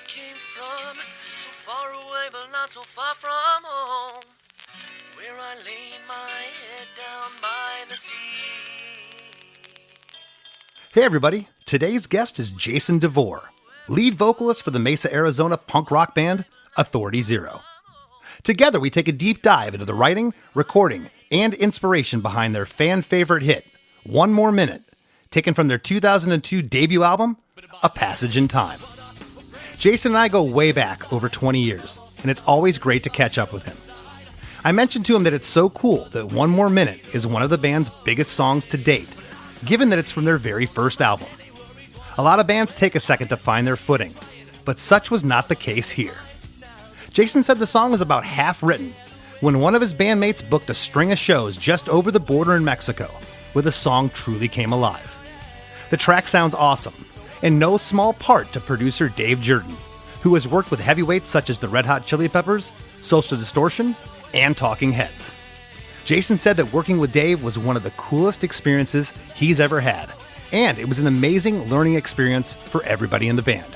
came from, so far away but not so far from home, where I laid my head down by the sea. Hey everybody, today's guest is Jason DeVore, lead vocalist for the Mesa, Arizona punk rock band Authority Zero. Together we take a deep dive into the writing, recording, and inspiration behind their fan-favorite hit, One More Minute, taken from their 2002 debut album, A Passage in Time. Jason and I go way back, over 20 years, and it's always great to catch up with him. I mentioned to him that it's so cool that One More Minute is one of the band's biggest songs to date, given that it's from their very first album. A lot of bands take a second to find their footing, but such was not the case here. Jason said the song was about half written when one of his bandmates booked a string of shows just over the border in Mexico, where the song truly came alive. The track sounds awesome, in no small part to producer Dave Jerden, who has worked with heavyweights such as the Red Hot Chili Peppers, Social Distortion, and Talking Heads. Jason said that working with Dave was one of the coolest experiences he's ever had, and it was an amazing learning experience for everybody in the band.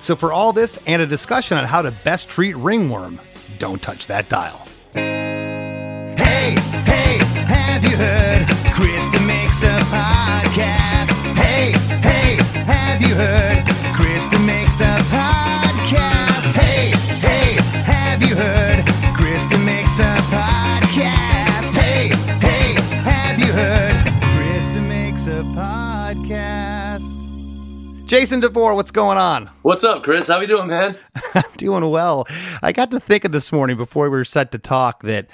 So for all this and a discussion on how to best treat ringworm, don't touch that dial. Hey, have you heard? Krista makes a podcast. Hey, have you heard? Krista makes a podcast. Hey, have you heard? Krista makes a podcast. Hey, have you heard? Krista makes a podcast. Jason DeVore, what's going on? What's up, Chris? How you doing, man? I'm doing well. I got to thinking this morning before we were set to talk that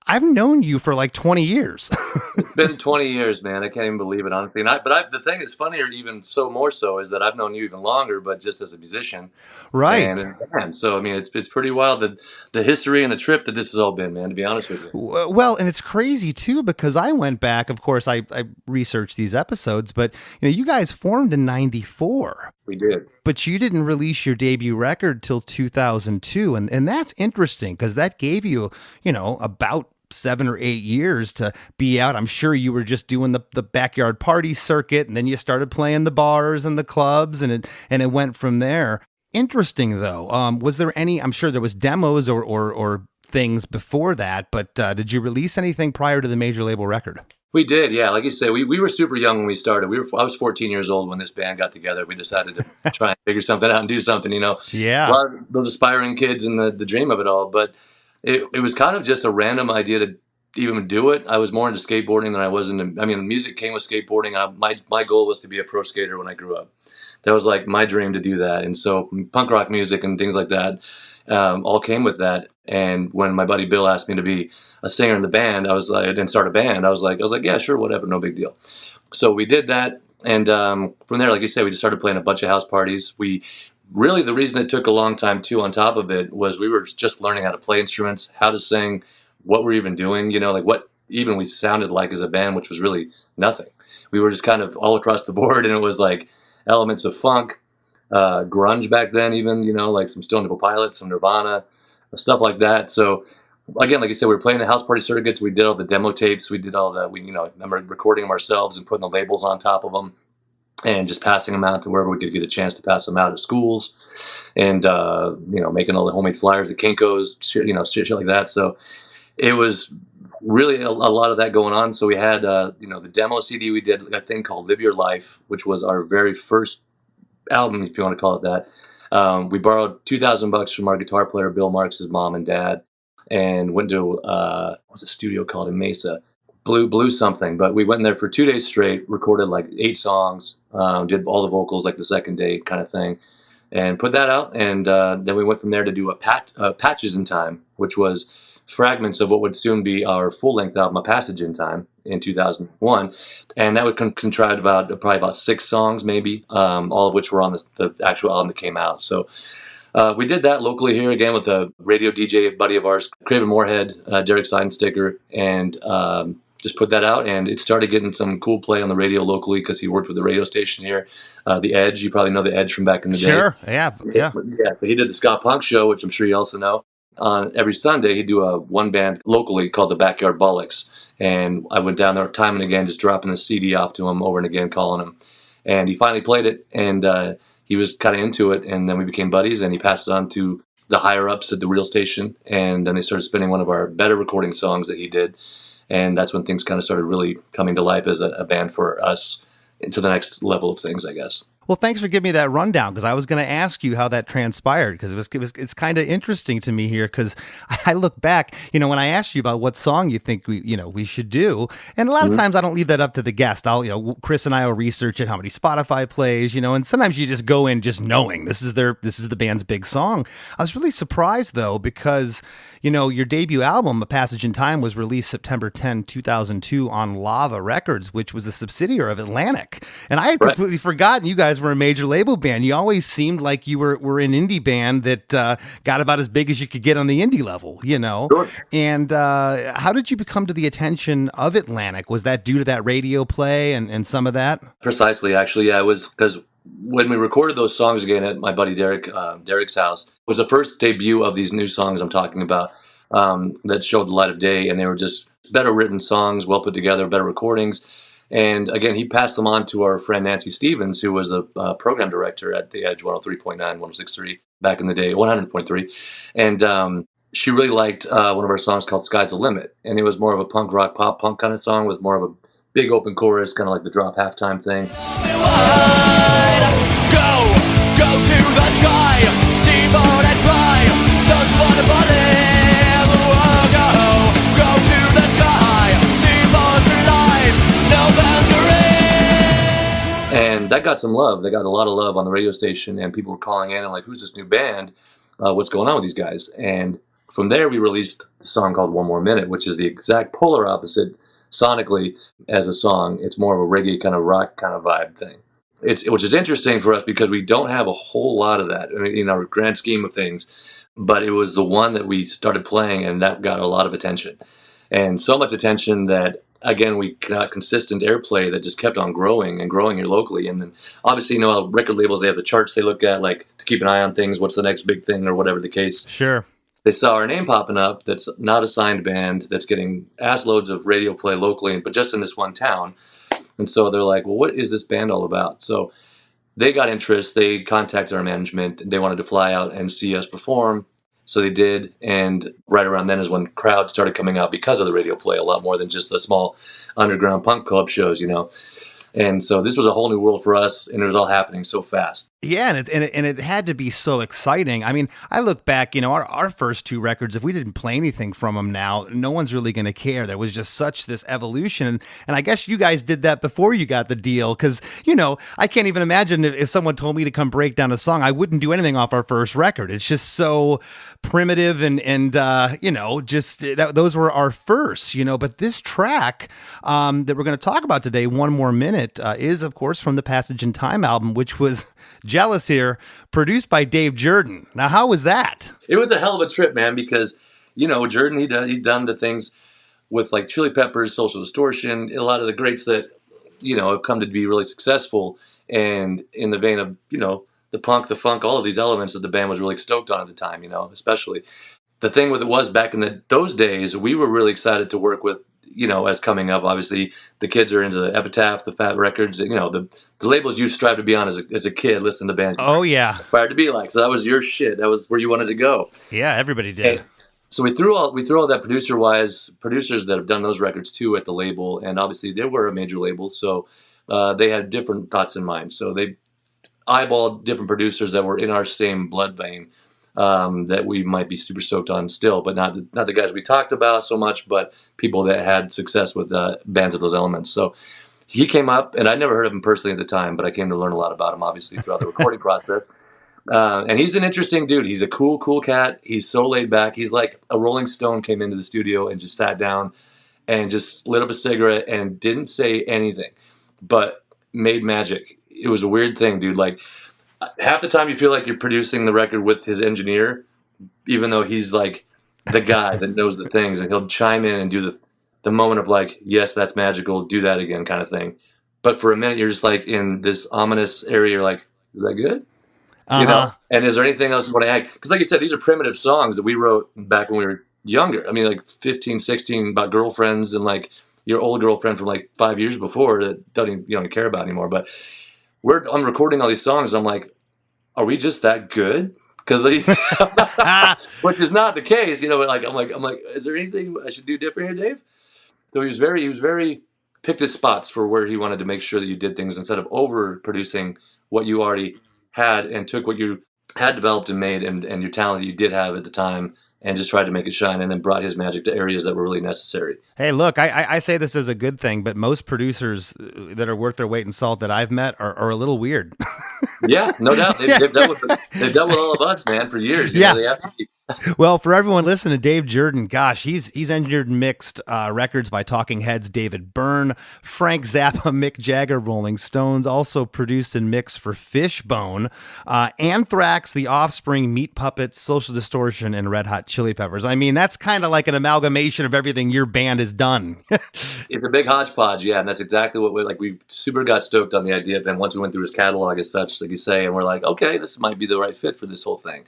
I've known you for like 20 years. It's been 20 years, man. I can't even believe it, honestly. The thing that's funnier, even so more so, is that I've known you even longer, but just as a musician. Right. And so, I mean, it's pretty wild, the history and the trip that this has all been, man, to be honest with you. Well, and it's crazy, too, because I went back, of course, I researched these episodes, but you guys formed in 94. We did. But you didn't release your debut record till 2002, and that's interesting, because that gave you, about 7 or 8 years to be out. I'm sure you were just doing the backyard party circuit, and then you started playing the bars and the clubs, and it went from there. Interesting though. Was there any? I'm sure there was demos or things before that, but did you release anything prior to the major label record? We did, yeah. Like you say, we were super young when we started. I was 14 years old when this band got together. We decided to try and figure something out and do something. Yeah. A lot of those aspiring kids and the dream of it all, but. It was kind of just a random idea to even do it. I was more into skateboarding than I was into. Music came with skateboarding. My goal was to be a pro skater when I grew up. That was like my dream to do that. And so punk rock music and things like that all came with that. And when my buddy Bill asked me to be a singer in the band, and start a band, I was like, yeah, sure, whatever, no big deal. So we did that, and from there, like you said, we just started playing a bunch of house parties. Really, the reason it took a long time, too, on top of it, was we were just learning how to play instruments, how to sing, what we're even doing, what even we sounded like as a band, which was really nothing. We were just kind of all across the board, and it was like elements of funk, grunge back then even, like some Stone Temple Pilots, some Nirvana, stuff like that. So, again, like you said, we were playing the house party circuits. We did all the demo tapes. We did all the, remember recording them ourselves and putting the labels on top of them. And just passing them out to wherever we could get a chance to pass them out at schools, and making all the homemade flyers at Kinko's, shit like that. So it was really a lot of that going on. So we had the demo CD. We did a thing called "Live Your Life," which was our very first album, if you want to call it that. We borrowed $2,000 from our guitar player Bill Marks' mom and dad, and went to what's a studio called in Mesa. Blue something, but we went in there for 2 days straight, recorded like 8 songs, did all the vocals like the second day kind of thing, and put that out. And then we went from there to do a Patches in Time, which was fragments of what would soon be our full-length album, A Passage in Time, in 2001. And that would contrived probably about 6 songs maybe, all of which were on the actual album that came out. So we did that locally here again with a radio DJ buddy of ours, Craven Moorhead, Derek Seidensticker, and just put that out, and it started getting some cool play on the radio locally because he worked with the radio station here, The Edge. You probably know The Edge from back in the day. Sure, yeah. But he did the ska punk show, which I'm sure you also know. Every Sunday, he'd do a one band locally called the Backyard Bollocks, and I went down there time and again, just dropping the CD off to him over and again, calling him, and he finally played it, and he was kind of into it, and then we became buddies, and he passed it on to the higher ups at the real station, and then they started spinning one of our better recording songs that he did, and that's when things kind of started really coming to life as a band for us into the next level of things, I guess. Well, thanks for giving me that rundown, because I was going to ask you how that transpired, because it's kind of interesting to me here, because I look back, when I asked you about what song you think we should do, and a lot of times I don't leave that up to the guest. Chris and I will research it, how many Spotify plays, and sometimes you just go in just knowing this is the band's big song. I was really surprised though, because your debut album, A Passage in Time, was released September 10, 2002 on Lava Records, which was a subsidiary of Atlantic. And I had completely forgotten you guys were a major label band. You always seemed like you were an indie band that got about as big as you could get on the indie level, Sure. And how did you become to the attention of Atlantic? Was that due to that radio play and some of that? Precisely, actually, yeah. It was because when we recorded those songs again at my buddy Derek's house, it was the first debut of these new songs I'm talking about that showed the light of day, and they were just better written songs, well put together, better recordings. And again, he passed them on to our friend Nancy Stevens, who was the program director at The Edge 103.9, 106.3 back in the day, 100.3. And she really liked one of our songs called Sky's the Limit. And it was more of a punk rock, pop punk kind of song with more of a big open chorus, kind of like the drop halftime thing. Go to the sky, devour and try. Those who want to believe, go to the sky, devour to life, no boundary. And that got some love. They got a lot of love on the radio station, and people were calling in and like, who's this new band? What's going on with these guys? And from there, we released a song called One More Minute, which is the exact polar opposite sonically as a song. It's more of a reggae kind of rock kind of vibe thing. Which is interesting for us because we don't have a whole lot of that in our grand scheme of things, but it was the one that we started playing, and that got a lot of attention, and so much attention that again we got consistent airplay that just kept on growing and growing here locally. And then obviously record labels, they have the charts they look at, like to keep an eye on things, what's the next big thing or whatever the case. Sure. They saw our name popping up that's not a signed band, that's getting ass loads of radio play locally, but just in this one town. And so they're like, well, what is this band all about? So they got interest. They contacted our management. They wanted to fly out and see us perform. So they did. And right around then is when crowds started coming out because of the radio play, a lot more than just the small underground punk club shows, And so this was a whole new world for us, and it was all happening so fast. Yeah, and it had to be so exciting. I mean, I look back, our first two records, if we didn't play anything from them now, no one's really going to care. There was just such this evolution. And I guess you guys did that before you got the deal, because, I can't even imagine if someone told me to come break down a song, I wouldn't do anything off our first record. It's just so primitive and those were our firsts, But this track that we're going to talk about today, One More Minute, is, of course, from the Passage in Time album, which was jealous here, produced by Dave Jerden. Now, how was that? It was a hell of a trip, man, because, Jerden, he'd done the things with like Chili Peppers, Social Distortion, a lot of the greats that, have come to be really successful, and in the vein of, the punk, the funk, all of these elements that the band was really stoked on at the time, especially. The thing with it was back in those days, we were really excited to work with, as coming up, obviously, the kids are into the Epitaph, the Fat Records, the labels you strive to be on as a kid, listening to bands. Oh, yeah. Aspired to be like. So that was your shit. That was where you wanted to go. Yeah, everybody did. And so we threw all that producers that have done those records too at the label, and obviously they were a major label, so they had different thoughts in mind. So they eyeballed different producers that were in our same blood vein, that we might be super stoked on still, but not the guys we talked about so much, but people that had success with bands of those elements. So he came up, and I'd never heard of him personally at the time, but I came to learn a lot about him, obviously, throughout the recording process. And he's an interesting dude. He's a cool cat. He's so laid back. He's like a Rolling Stone came into the studio and just sat down and just lit up a cigarette and didn't say anything, but made magic. It was a weird thing, dude. Like, half the time you feel like you're producing the record with his engineer, even though he's like the guy that knows the things, and he'll chime in and do the moment of like, yes, that's magical, do that again kind of thing. But for a minute, you're just like in this ominous area. You're like, is that good? Uh-huh. And is there anything else you want to add? Because like you said, these are primitive songs that we wrote back when we were younger. I mean, like 15, 16, about girlfriends and like your old girlfriend from like 5 years before that you don't care about anymore. But I'm recording all these songs. I'm like, are we just that good? Because which is not the case, you know. But I'm like, is there anything I should do different here, Dave? So he was very picked his spots for where he wanted to make sure that you did things instead of overproducing what you already had, and took what you had developed and made and your talent that you did have at the time, and just tried to make it shine, and then brought his magic to areas that were really necessary. Hey, look, I say this as a good thing, but most producers that are worth their weight in salt that I've met are a little weird. Yeah, no doubt. They've dealt with all of us, man, for years. You know, they have to be. Well, for everyone listening to Dave Jerden, gosh, he's engineered and mixed records by Talking Heads, David Byrne, Frank Zappa, Mick Jagger, Rolling Stones, also produced and mixed for Fishbone, Anthrax, The Offspring, Meat Puppets, Social Distortion, and Red Hot Chili Peppers. I mean, that's kind of like an amalgamation of everything your band has done. It's a big hodgepodge, yeah, and that's exactly what we super got stoked on the idea of him once we went through his catalog as such, like you say, and we're like, okay, this might be the right fit for this whole thing.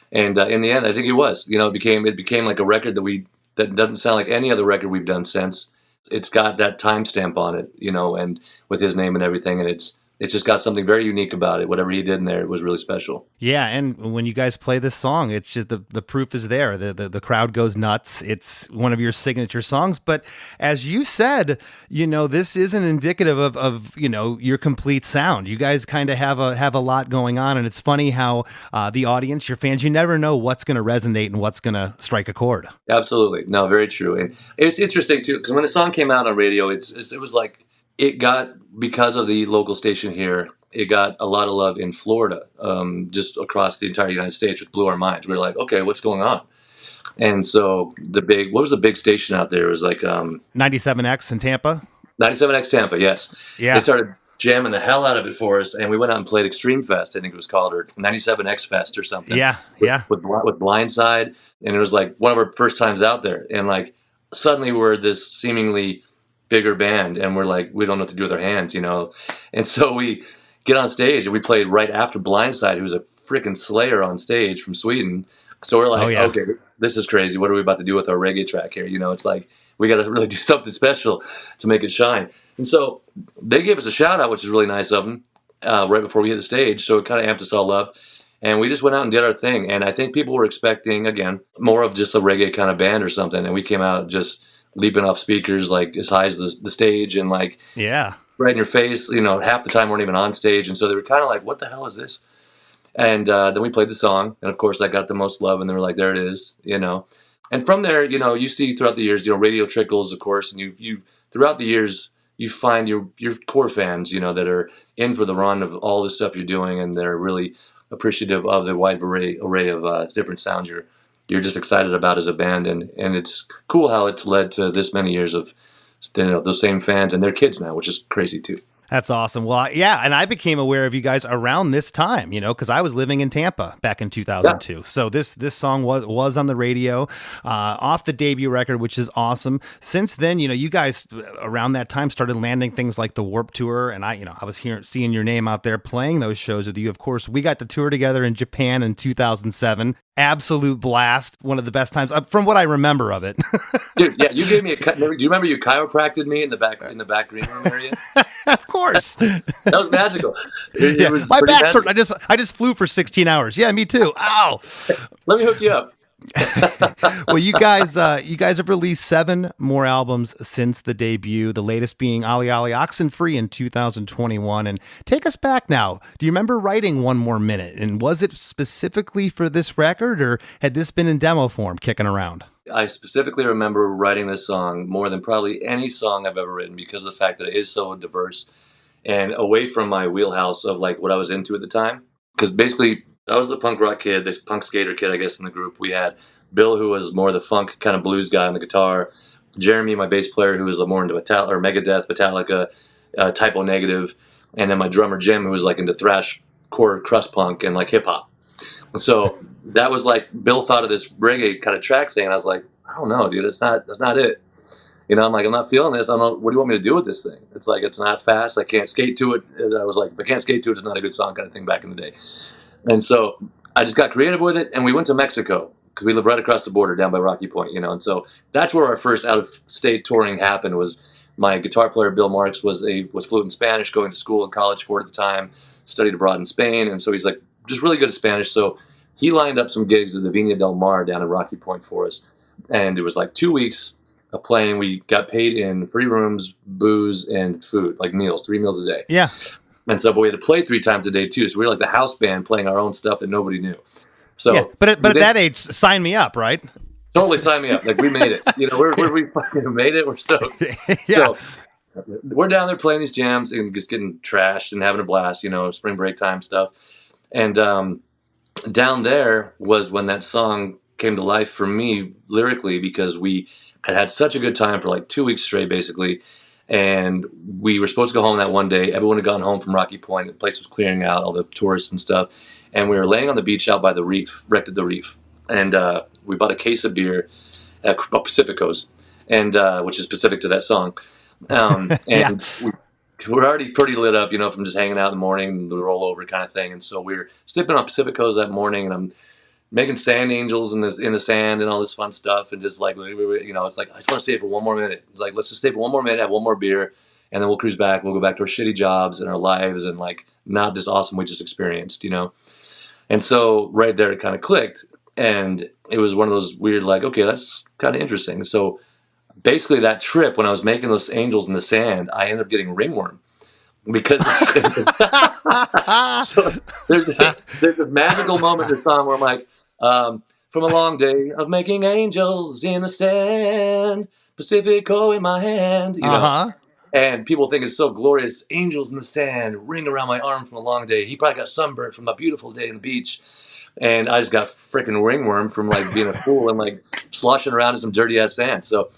And in the end, I think it was. You know, it became like a record that doesn't sound like any other record we've done since. It's got that timestamp on it, you know, and with his name and everything, and it's just got something very unique about it. Whatever he did in there, it was really special. Yeah, and when you guys play this song, it's just the proof is there. The crowd goes nuts. It's one of your signature songs. But as you said, you know, this isn't indicative of you know, your complete sound. You guys kind of have a lot going on, and it's funny how the audience, your fans, you never know what's going to resonate and what's going to strike a chord. Absolutely, no, very true. And it's interesting too, because when the song came out on radio, it was like, it got, because of the local station here, it got a lot of love in Florida, just across the entire United States, which blew our minds. We were like, okay, what's going on? And so what was the big station out there? It was like 97X in Tampa? 97X Tampa, yes. Yeah. They started jamming the hell out of it for us, and we went out and played Extreme Fest, I think it was called, or 97X Fest or something. Yeah, with Blindside, and it was like one of our first times out there, and like suddenly we're this seemingly bigger band, and we're like, we don't know what to do with our hands, you know. And so we get on stage, and we played right after Blindside, who's a freaking slayer on stage from Sweden. So we're like, okay, this is crazy. What are we about to do with our reggae track here? You know, it's like, we got to really do something special to make it shine. And so they gave us a shout out, which is really nice of them, right before we hit the stage. So it kind of amped us all up, and we just went out and did our thing. And I think people were expecting, again, more of just a reggae kind of band or something. And we came out just leaping off speakers like as high as the stage, and like, yeah, right in your face. You know, half the time weren't even on stage, and so they were kind of like, "What the hell is this?" And then we played the song, and of course, that got the most love, and they were like, "There it is," you know. And from there, you know, you see throughout the years, you know, radio trickles, of course, and you throughout the years, you find your core fans, you know, that are in for the run of all the stuff you're doing, and they're really appreciative of the wide array of different sounds you're just excited about as a band, and it's cool how it's led to this many years of, you know, those same fans and their kids now, which is crazy too. That's awesome. Well, yeah, and I became aware of you guys around this time, you know, because I was living in Tampa back in 2002. Yeah. So this song was on the radio, off the debut record, which is awesome. Since then, you know, you guys around that time started landing things like the Warped Tour, and I was seeing your name out there playing those shows with you. Of course, we got to tour together in Japan in 2007. Absolute blast. One of the best times from what I remember of it. Dude, yeah, you gave me do you remember you chiropracted me in the back green room area? Of course. That was magical. It was my back's hurt. I just flew for 16 hours. Yeah, me too. Ow. Let me hook you up. Well, you guys have released 7 more albums since the debut, the latest being Ali Ali Oxenfree in 2021. And take us back now. Do you remember writing One More Minute? And was it specifically for this record, or had this been in demo form kicking around? I specifically remember writing this song more than probably any song I've ever written, because of the fact that it is so diverse and away from my wheelhouse of like what I was into at the time. Because basically, I was the punk rock kid, the punk skater kid, I guess, in the group. We had Bill, who was more the funk kind of blues guy on the guitar. Jeremy, my bass player, who was more into Megadeth, Metallica, Type O Negative. And then my drummer, Jim, who was like into thrash, core, crust punk, and like hip hop. So that was like, Bill thought of this reggae kind of track thing, and I was like, I don't know, dude, that's not it. You know, I'm like, I'm not feeling this. I don't know, what do you want me to do with this thing? It's like, it's not fast. I can't skate to it. And I was like, if I can't skate to it, it's not a good song kind of thing back in the day. And so I just got creative with it, and we went to Mexico, because we live right across the border down by Rocky Point, you know. And so that's where our first out-of-state touring happened. Was my guitar player, Bill Marks, was fluent in Spanish, going to school and college for it at the time, studied abroad in Spain. And so he's like, just really good at Spanish. So he lined up some gigs at the Viña del Mar down in Rocky Point for us. And it was like 2 weeks of playing. We got paid in free rooms, booze, and food, like meals, 3 meals a day. Yeah. And so, but we had to play 3 times a day too. So we were like the house band playing our own stuff that nobody knew. So, yeah. But at that age, sign me up, right? Totally sign me up. Like we made it. You know, we fucking made it. We're stoked. Yeah. So we're down there playing these jams and just getting trashed and having a blast. You know, spring break time stuff. And down there was when that song came to life for me lyrically, because we had such a good time for like 2 weeks straight, basically. And we were supposed to go home that one day. Everyone had gone home from Rocky Point. The place was clearing out, all the tourists and stuff. And we were laying on the beach out by the reef, wrecked at the reef. And we bought a case of beer at Pacifico's, and which is specific to that song. And we're already pretty lit up, you know, from just hanging out in the morning, the rollover kind of thing. And so we were sipping on Pacifico's that morning, and I'm making sand angels in the sand and all this fun stuff. And just like, you know, it's like, I just want to stay for one more minute. It's like, let's just stay for one more minute, have one more beer, and then we'll cruise back. We'll go back to our shitty jobs and our lives and like not this awesome we just experienced, you know? And so right there, it kind of clicked. And it was one of those weird, like, okay, that's kind of interesting. So basically that trip, when I was making those angels in the sand, I ended up getting ringworm. Because so there's a magical moment in the song where I'm like, from a long day of making angels in the sand, Pacifico in my hand, you know. And people think it's so glorious. Angels in the sand, ring around my arm from a long day. He probably got sunburned from a beautiful day on the beach. And I just got freaking ringworm from like being a fool and like sloshing around in some dirty ass sand. So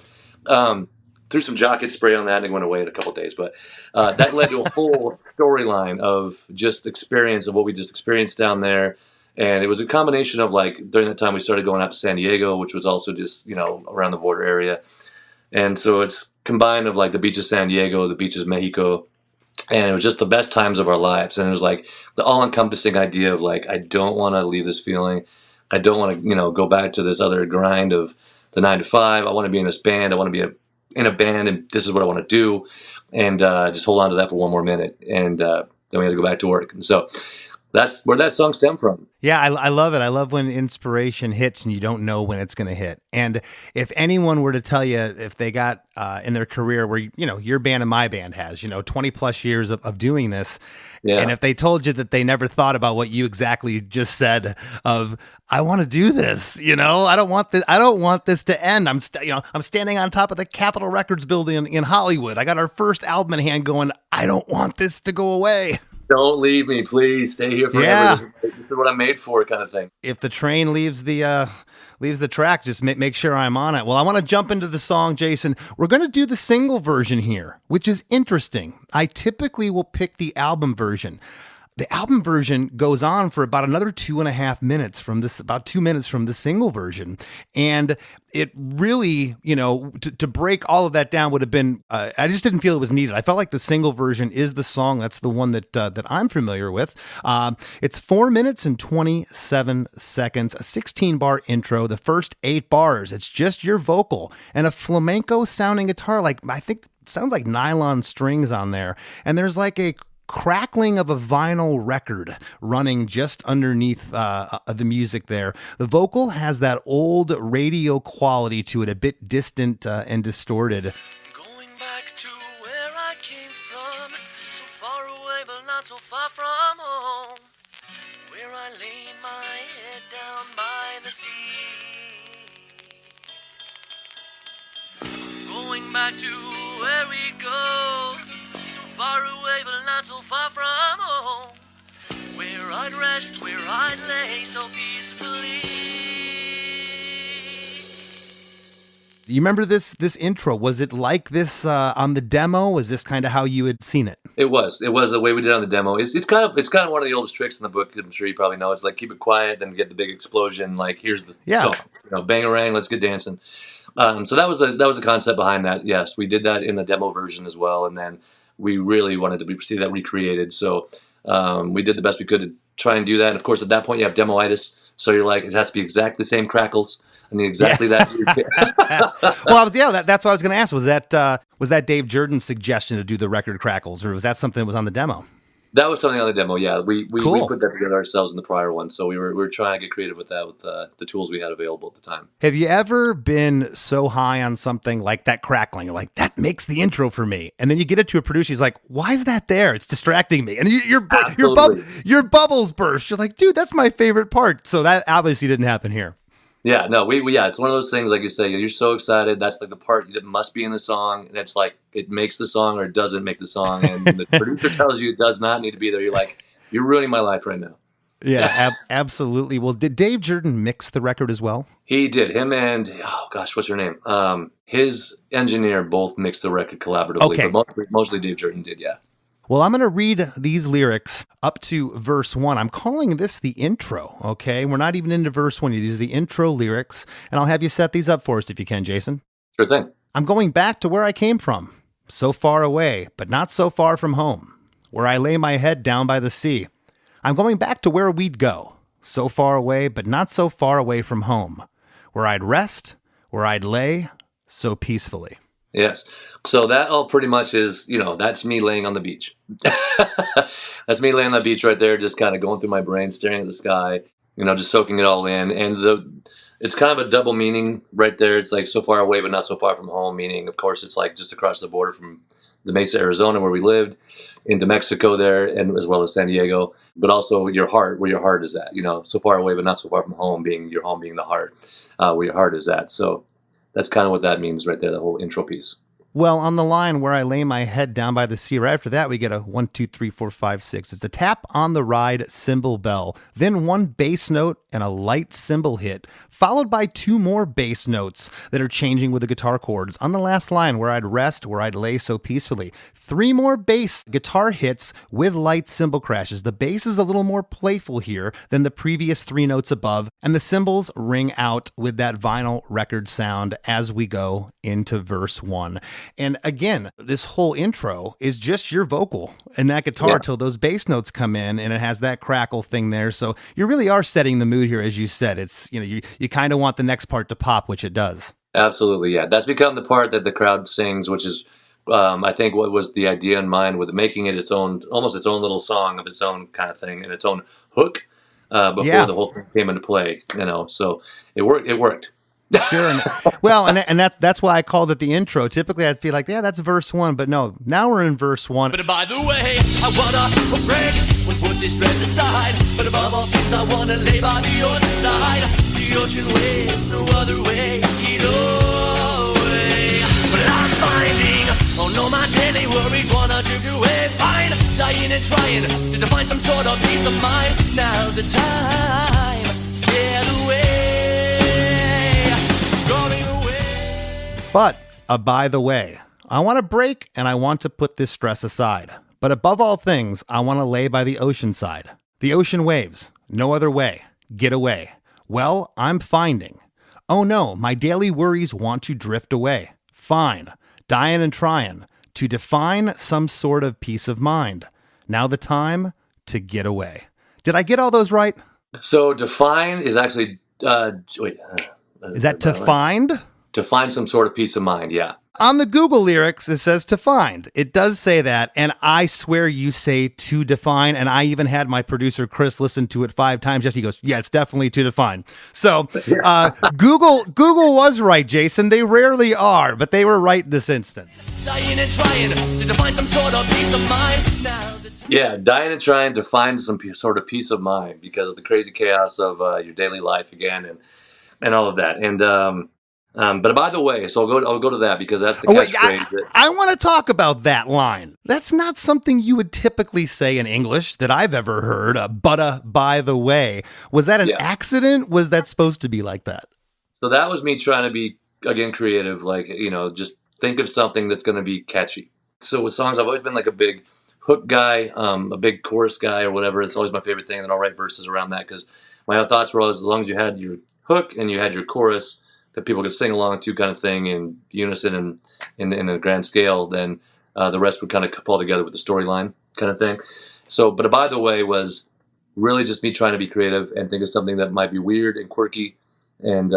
threw some jacket spray on that and it went away in a couple of days. But that led to a whole storyline of just experience of what we just experienced down there. And it was a combination of like, during that time we started going out to San Diego, which was also just, you know, around the border area. And so it's combined of like the beaches of San Diego, the beaches of Mexico. And it was just the best times of our lives. And it was like the all-encompassing idea of like, I don't want to leave this feeling. I don't want to, you know, go back to this other grind of the 9 to 5. I want to be in this band. I want to be in a band, and this is what I want to do. And just hold on to that for one more minute. And then we had to go back to work. And so that's where that song stemmed from. Yeah, I love it. I love when inspiration hits and you don't know when it's going to hit. And if anyone were to tell you if they got in their career where, you know, your band and my band has, you know, 20 plus years of doing this. Yeah. And if they told you that they never thought about what you exactly just said of, I want to do this, you know, I don't want this to end. I'm standing on top of the Capitol Records building in Hollywood. I got our first album in hand going, I don't want this to go away. Don't leave me, please. Stay here forever. Yeah. This is what I'm made for, kind of thing. If the train leaves the track, just make sure I'm on it. Well, I want to jump into the song, Jason. We're going to do the single version here, which is interesting. I typically will pick the album version. The album version goes on for about another 2.5 minutes about 2 minutes from the single version. And it really, you know, to break all of that down would have been, I just didn't feel it was needed. I felt like the single version is the song. That's the one that I'm familiar with. It's 4 minutes and 27 seconds, a 16-bar intro, the first 8 bars. It's just your vocal and a flamenco sounding guitar, like I think sounds like nylon strings on there. And there's like a crackling of a vinyl record running just underneath the music there. The vocal has that old radio quality to it, a bit distant and distorted. Going back to where I came from, so far away but not so far from home, where I laid my head down by the sea. Going back to where we go, so far away but not so far from home, where I'd rest, where I'd lay so peacefully. You remember this intro? Was it like this on the demo? Was this kind of how you had seen it? It was the way we did it on the demo. It's kind of one of the oldest tricks in the book. I'm sure you probably know. It's like keep it quiet, then get the big explosion. Like here's the song, you know, bangarang, let's get dancing. So that was the concept behind that. Yes, we did that in the demo version as well, and then we really wanted to see that recreated. So we did the best we could to try and do that. And of course, at that point, you have demoitis. So you're like, it has to be exactly the same crackles. I mean, exactly that. Well, that's what I was going to ask. Was that Dave Jerden's suggestion to do the record crackles, or was that something that was on the demo? That was something on the demo. Yeah, we Cool. put that together ourselves in the prior one, so we were trying to get creative with that with the tools we had available at the time. Have you ever been so high on something like that crackling, you're like, that makes the intro for me, and then you get it to a producer, he's like, why is that there? It's distracting me, and your bubbles burst. You're like, dude, that's my favorite part. So that obviously didn't happen here. Yeah, no, we it's one of those things, like you say, you're so excited. That's like the part that must be in the song, and it's like it makes the song or it doesn't make the song, and the producer tells you it does not need to be there. You're like, you're ruining my life right now. Yeah, absolutely. Well, did Dave Jerden mix the record as well? He did. Him and, oh gosh, what's her name? His engineer both mixed the record collaboratively. Okay. But mostly Dave Jerden did, yeah. Well, I'm going to read these lyrics up to verse 1. I'm calling this the intro, okay? We're not even into verse 1. These are the intro lyrics, and I'll have you set these up for us if you can, Jason. Sure thing. I'm going back to where I came from, so far away, but not so far from home, where I lay my head down by the sea. I'm going back to where we'd go, so far away, but not so far away from home, where I'd rest, where I'd lay so peacefully. Yes. So that all pretty much is, that's me laying on the beach. That's me laying on the beach right there, just kind of going through my brain, staring at the sky, just soaking it all in. And it's kind of a double meaning right there. It's like so far away, but not so far from home, meaning, of course, it's like just across the border from the Mesa, Arizona, where we lived, into Mexico there, and as well as San Diego, but also your heart, where your heart is at, so far away, but not so far from home, being your home being the heart, where your heart is at. So that's kind of what that means right there, the whole intro piece. Well, on the line where I lay my head down by the sea, right after that, we get a 1, 2, 3, 4, 5, 6. It's a tap on the ride cymbal bell, then one bass note and a light cymbal hit, followed by 2 more bass notes that are changing with the guitar chords. On the last line, where I'd rest, where I'd lay so peacefully, 3 more bass guitar hits with light cymbal crashes. The bass is a little more playful here than the previous 3 notes above, and the cymbals ring out with that vinyl record sound as we go into verse 1. And again, this whole intro is just your vocal and that guitar till those bass notes come in, and it has that crackle thing there. So you really are setting the mood here, as you said. It's, you kind of want the next part to pop, which it does. Absolutely, yeah. That's become the part that the crowd sings, which is, I think, what was the idea in mind with making it its own, almost its own little song of its own kind of thing, and its own hook before the whole thing came into play. So it worked. Sure. And that's why I called it the intro. Typically, I'd feel like, yeah, that's verse 1, but no, now we're in verse 1. But by the way, I wanna break when put this stress aside. But above all things, I wanna lay by the ocean side. The ocean way, no other way, either way. But I'm finding, oh no, my daily worries wanna drift away. Fine, dying and trying to find some sort of peace of mind. Now's the time, get away. But, by the way, I want to break and I want to put this stress aside. But above all things, I want to lay by the ocean side. The ocean waves, no other way, get away. Well, I'm finding. Oh no, my daily worries want to drift away. Fine, dying and trying to define some sort of peace of mind. Now the time to get away. Did I get all those right? So define is actually, is that to find? To find some sort of peace of mind, yeah. On the Google lyrics, it says to find. It does say that, and I swear you say to define, and I even had my producer, Chris, listen to it 5 times. He goes, yeah, it's definitely to define. So Google was right, Jason. They rarely are, but they were right in this instance. Dying and trying to define some sort of peace of mind. Yeah, dying and trying to find some sort of peace of mind because of the crazy chaos of your daily life again and all of that. And but by the way, so I'll go to that because that's the catchphrase. I want to talk about that line. That's not something you would typically say in English that I've ever heard. By the way, was that an accident? Was that supposed to be like that? So that was me trying to be, again, creative, like, just think of something that's going to be catchy. So with songs, I've always been like a big hook guy, a big chorus guy or whatever. It's always my favorite thing. And I'll write verses around that because my thoughts were always, as long as you had your hook and you had your chorus that people could sing along to kind of thing in unison and in a grand scale, then the rest would kind of fall together with the storyline kind of thing. So, but by the way was really just me trying to be creative and think of something that might be weird and quirky and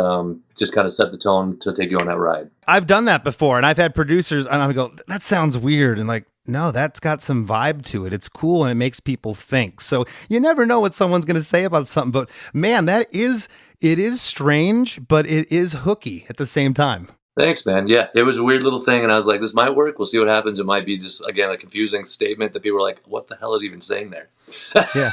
just kind of set the tone to take you on that ride. I've done that before, and I've had producers, and I go, that sounds weird. And like, no, that's got some vibe to it. It's cool, and it makes people think. So you never know what someone's going to say about something. But man, it is strange, but it is hooky at the same time. Thanks, man. Yeah, it was a weird little thing, and I was like, this might work. We'll see what happens. It might be just, again, a confusing statement that people are like, what the hell is he even saying there? Yeah.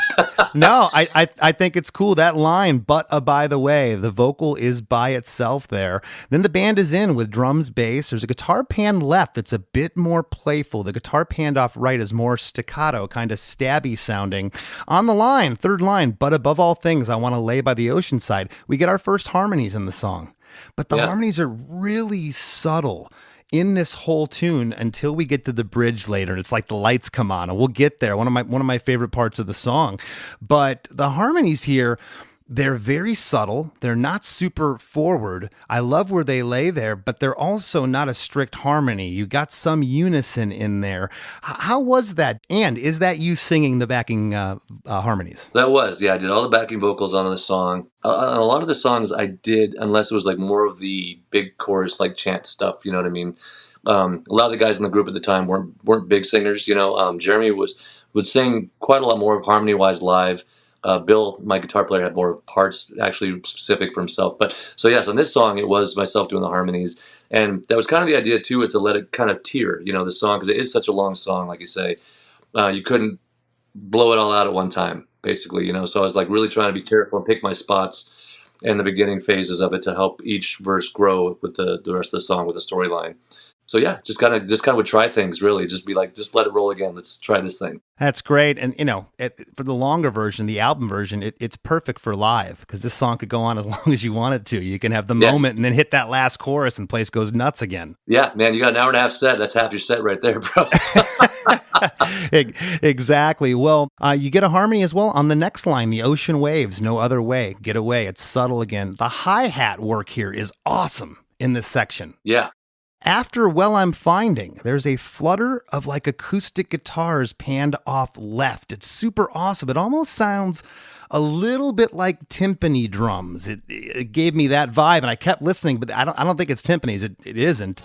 No, I think it's cool. That line, but by the way, the vocal is by itself there. Then the band is in with drums, bass. There's a guitar pan left that's a bit more playful. The guitar panned off right is more staccato, kind of stabby sounding. On the line, third line, but above all things, I want to lay by the ocean side. We get our first harmonies in the song. But the harmonies are really subtle in this whole tune until we get to the bridge later, and it's like the lights come on, and we'll get there. One of my favorite parts of the song. But the harmonies here, they're very subtle. They're not super forward. I love where they lay there, but they're also not a strict harmony. You got some unison in there. How was that? And is that you singing the backing harmonies? That was, yeah. I did all the backing vocals on the song. A lot of the songs I did, unless it was like more of the big chorus, like chant stuff, you know what I mean? A lot of the guys in the group at the time weren't big singers, you know. Jeremy would sing quite a lot more harmony-wise live. Bill, my guitar player, had more parts actually specific for himself. But so yes, on this song, it was myself doing the harmonies. And that was kind of the idea too, is to let it kind of tear, you know, the song, because it is such a long song, like you say. You couldn't blow it all out at one time, basically, you know. So I was like really trying to be careful and pick my spots in the beginning phases of it to help each verse grow with the rest of the song, with the storyline. So yeah, just kind of would try things, really. Just be like, just let it roll again. Let's try this thing. That's great. And, you know, for the longer version, the album version, it's perfect for live, because this song could go on as long as you want it to. You can have the moment and then hit that last chorus and the place goes nuts again. Yeah, man, you got an hour and a half set. That's half your set right there, bro. Exactly. Well, you get a harmony as well on the next line, the ocean waves, no other way, get away. It's subtle again. The hi-hat work here is awesome in this section. Yeah. After Well I'm Finding, there's a flutter of like acoustic guitars panned off left. It's super awesome. It almost sounds a little bit like timpani drums. It gave me that vibe, and I kept listening, but I don't think it's timpanis. It isn't.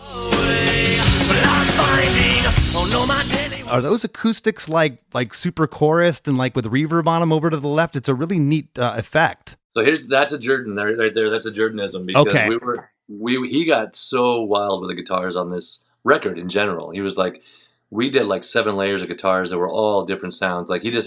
Are those acoustics like super chorused and like with reverb on them over to the left? It's a really neat effect. So that's a Jerden right there. That's a Jerdenism, because he got so wild with the guitars on this record in general. He was like, we did like 7 layers of guitars that were all different sounds. Like he just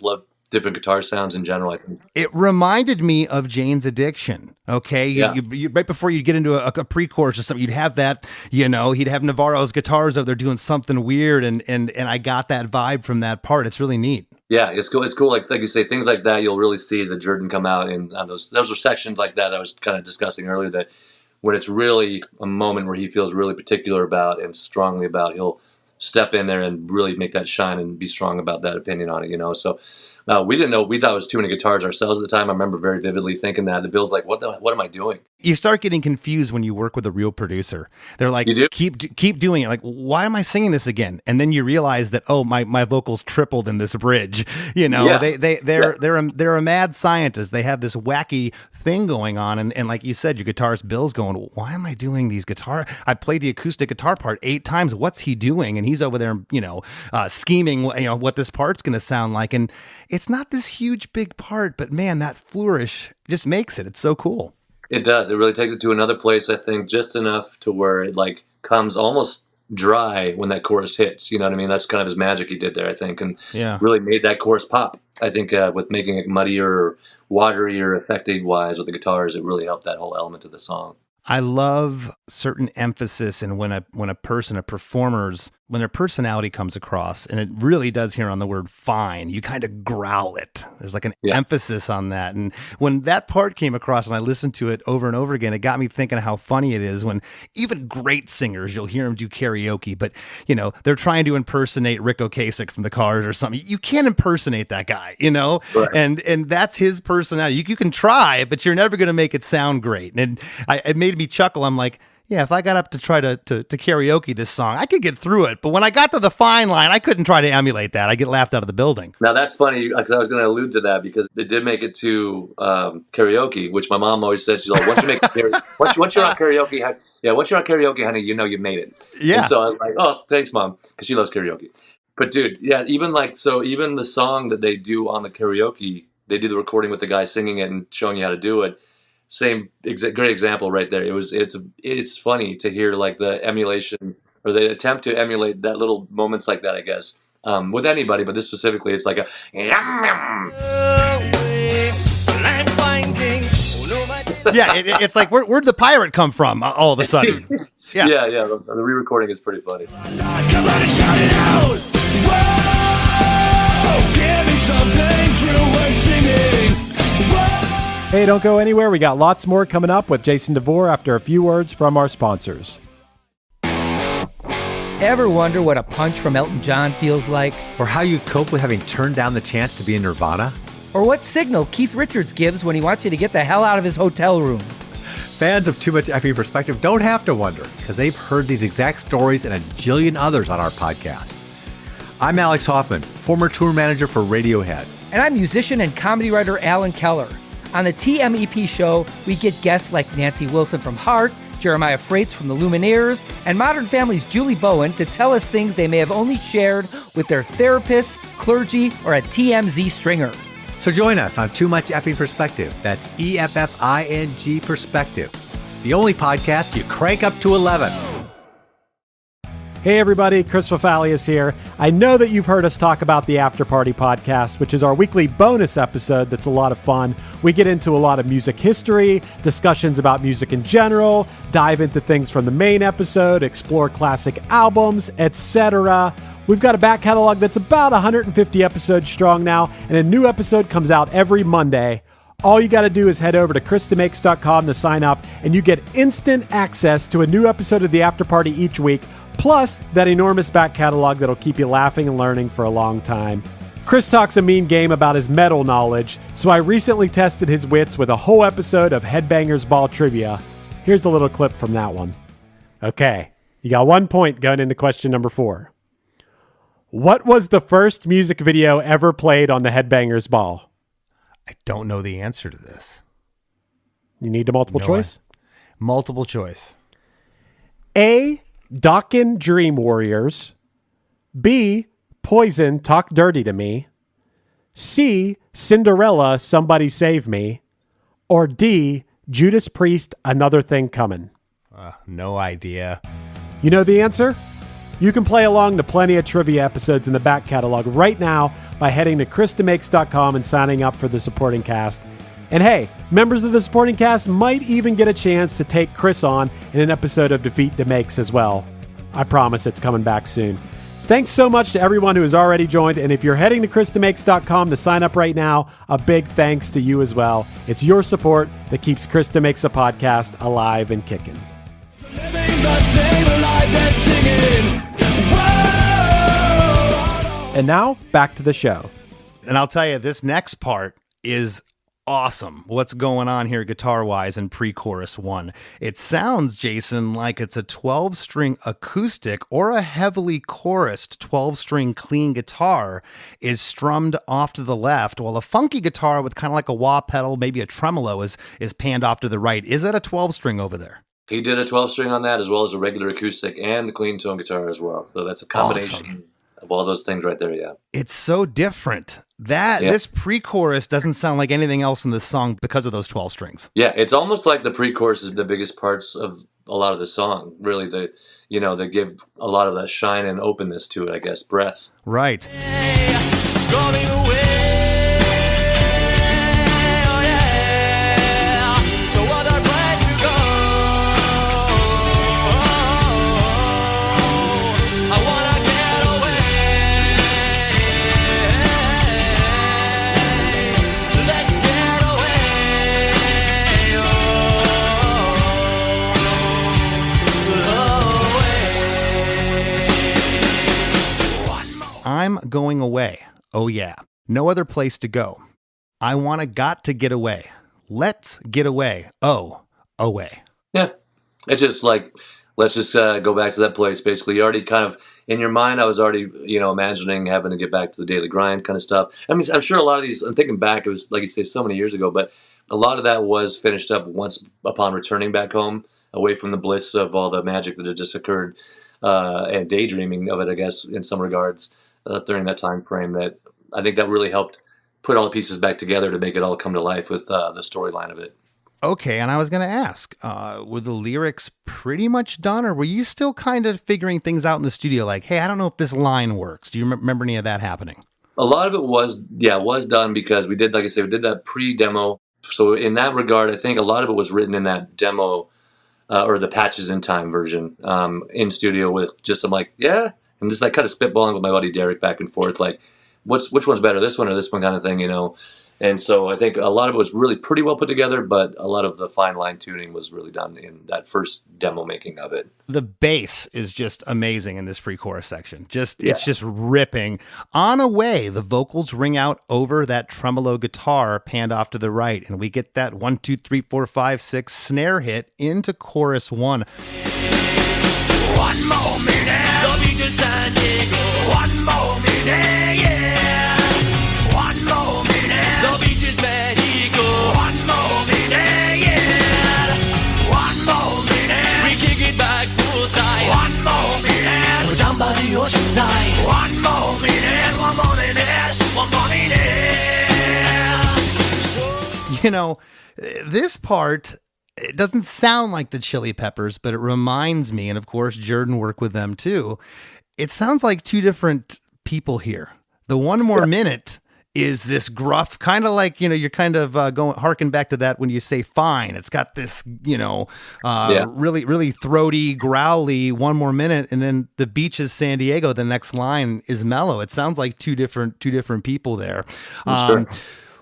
loved different guitar sounds in general, I think. It reminded me of Jane's Addiction. Okay. You right before you get into a pre-chorus or something, you'd have that, you know, he'd have Navarro's guitars over there doing something weird. And I got that vibe from that part. It's really neat. Yeah, it's cool. It's cool. Like you say, things like that, you'll really see the Jerden come out in those are sections like that I was kind of discussing earlier, that when it's really a moment where he feels really particular about and strongly about, he'll step in there and really make that shine and be strong about that opinion on it, you know. So we didn't know. We thought it was too many guitars ourselves at the time. I remember very vividly thinking that. The Bill's like, what am I doing? You start getting confused when you work with a real producer. They're like, keep doing it. Like, why am I singing this again? And then you realize that, oh, my vocals tripled in this bridge. You know, they're a mad scientist. They have this wacky thing going on. And like you said, your guitarist Bill's going, why am I doing these guitar? I played the acoustic guitar part 8 times. What's he doing? And he's over there, you know, scheming, you know, what this part's going to sound like. And it's not this huge, big part, but man, that flourish just makes it. It's so cool. It does. It really takes it to another place, I think, just enough to where it like comes almost dry when that chorus hits. You know what I mean? That's kind of his magic he did there, I think, and really made that chorus pop. I think with making it muddier or waterier, effective-wise with the guitars, it really helped that whole element of the song. I love certain emphasis in when a performer's, when their personality comes across, and it really does here on the word fine, you kind of growl it. There's like an emphasis on that. And when that part came across and I listened to it over and over again, it got me thinking how funny it is when even great singers, you'll hear them do karaoke, but you know, they're trying to impersonate Rick Ocasek from the Cars or something. You can't impersonate that guy, you know? Right. And that's his personality. You can try, but you're never going to make it sound great. And it made me chuckle. I'm like, Yeah, if I got up to try to karaoke this song, I could get through it. But when I got to the fine line, I couldn't try to emulate that. I get laughed out of the building. Now that's funny because I was going to allude to that because it did make it to karaoke, which my mom always said. She's like, once you're on karaoke, honey, you know you made it. Yeah. And so I was like, oh, thanks, Mom, because she loves karaoke. But dude, yeah, even the song that they do on the karaoke, they do the recording with the guy singing it and showing you how to do it. Great example right there. It's funny to hear like the emulation or the attempt to emulate that little moments like that, I guess, with anybody, but this specifically, it's like a yeah. It's like where'd the pirate come from? All of a sudden, yeah. The re-recording is pretty funny. Come on and shout it out! Whoa! Give me something true worth singing. Whoa! Hey, don't go anywhere. We got lots more coming up with Jason DeVore after a few words from our sponsors. Ever wonder what a punch from Elton John feels like? Or how you'd cope with having turned down the chance to be in Nirvana? Or what signal Keith Richards gives when he wants you to get the hell out of his hotel room? Fans of Too Much Effing Perspective don't have to wonder, because they've heard these exact stories and a jillion others on our podcast. I'm Alex Hoffman, former tour manager for Radiohead. And I'm musician and comedy writer Alan Keller. On the TMEP show, we get guests like Nancy Wilson from Heart, Jeremiah Freites from the Lumineers, and Modern Family's Julie Bowen to tell us things they may have only shared with their therapist, clergy, or a TMZ stringer. So join us on Too Much Effing Perspective. That's EFFING Perspective. The only podcast you crank up to 11. Hey everybody, Chris Fafalius here. I know that you've heard us talk about the After Party podcast, which is our weekly bonus episode that's a lot of fun. We get into a lot of music history, discussions about music in general, dive into things from the main episode, explore classic albums, etc. We've got a back catalog that's about 150 episodes strong now, and a new episode comes out every Monday. All you got to do is head over to ChrisDeMakes.com to sign up, and you get instant access to a new episode of the After Party each week, plus that enormous back catalog that'll keep you laughing and learning for a long time. Chris talks a mean game about his metal knowledge, so I recently tested his wits with a whole episode of Headbangers Ball Trivia. Here's a little clip from that one. Okay, you got 1 point going into question number 4. What was the first music video ever played on the Headbangers Ball? I don't know the answer to this. You need a multiple choice? Multiple choice. A, Dokken Dream Warriors. B, Poison Talk Dirty to Me. C, Cinderella Somebody Save Me. Or D, Judas Priest Another Thing Coming. No idea. You know the answer? You can play along to plenty of trivia episodes in the back catalog right now by heading to ChrisDeMakes.com and signing up for the supporting cast. And hey, members of the supporting cast might even get a chance to take Chris on in an episode of Defeat DeMakes as well. I promise it's coming back soon. Thanks so much to everyone who has already joined, and if you're heading to ChrisDeMakes.com to sign up right now, a big thanks to you as well. It's your support that keeps Chris DeMakes a podcast alive and kicking. And now, back to the show. And I'll tell you, this next part is awesome. What's going on here guitar-wise in pre-chorus 1? It sounds, Jason, like it's a 12-string acoustic or a heavily chorused 12-string clean guitar is strummed off to the left, while a funky guitar with kind of like a wah pedal, maybe a tremolo, is panned off to the right. Is that a 12-string over there? He did a 12-string on that, as well as a regular acoustic and the clean tone guitar as well. So that's a combination. Awesome. Of all those things right there, yeah. It's so different. This pre-chorus doesn't sound like anything else in this song because of those 12 strings. Yeah, it's almost like the pre-chorus is the biggest parts of a lot of the song. Really, they give a lot of that shine and openness to it, I guess, breath. Right. Going away. I'm going away. Oh yeah. No other place to go. I got to get away. Let's get away. Oh, away. Yeah. it's just like, let's just go back to that place. Basically, you already kind of, in your mind, I was already, imagining having to get back to the daily grind kind of stuff. I mean, I'm sure a lot of these, I'm thinking back, it was, like you say, so many years ago, but a lot of that was finished up once upon returning back home, away from the bliss of all the magic that had just occurred, and daydreaming of it, I guess, in some regards, during that time frame. That I think that really helped put all the pieces back together to make it all come to life with the storyline of it. Okay, and I was going to ask, were the lyrics pretty much done, or were you still kind of figuring things out in the studio? Like, hey, I don't know if this line works. Do you remember any of that happening? A lot of it was done because we did, like I said, we did that pre-demo. So in that regard, I think a lot of it was written in that demo, or the Patches in Time version, in studio with just some and just like kind of spitballing with my buddy Derek back and forth, like, which one's better, this one or this one, kind of thing, And so I think a lot of it was really pretty well put together, but a lot of the fine line tuning was really done in that first demo making of it. The bass is just amazing in this pre-chorus section. It's just ripping. On a way, the vocals ring out over that tremolo guitar panned off to the right, and we get that 1, 2, 3, 4, 5, 6 snare hit into chorus 1. 1 more minute, the beach is San Diego. 1 more minute, yeah. 1 more minute, the beach is Mexico. 1 more minute, yeah. 1 more minute, we kick it back poolside. 1 more minute, we're down by the ocean side. 1 more minute, 1 more minute, 1 more minute. This part, it doesn't sound like the Chili Peppers, but it reminds me, and of course Jerden worked with them too, it sounds like two different people here. The 1 more minute is this gruff, kind of like, you're kind of harking back to that when you say fine. It's got this, really, really throaty, growly 1 more minute. And then the beach is San Diego. The next line is mellow. It sounds like two different people there. Sure.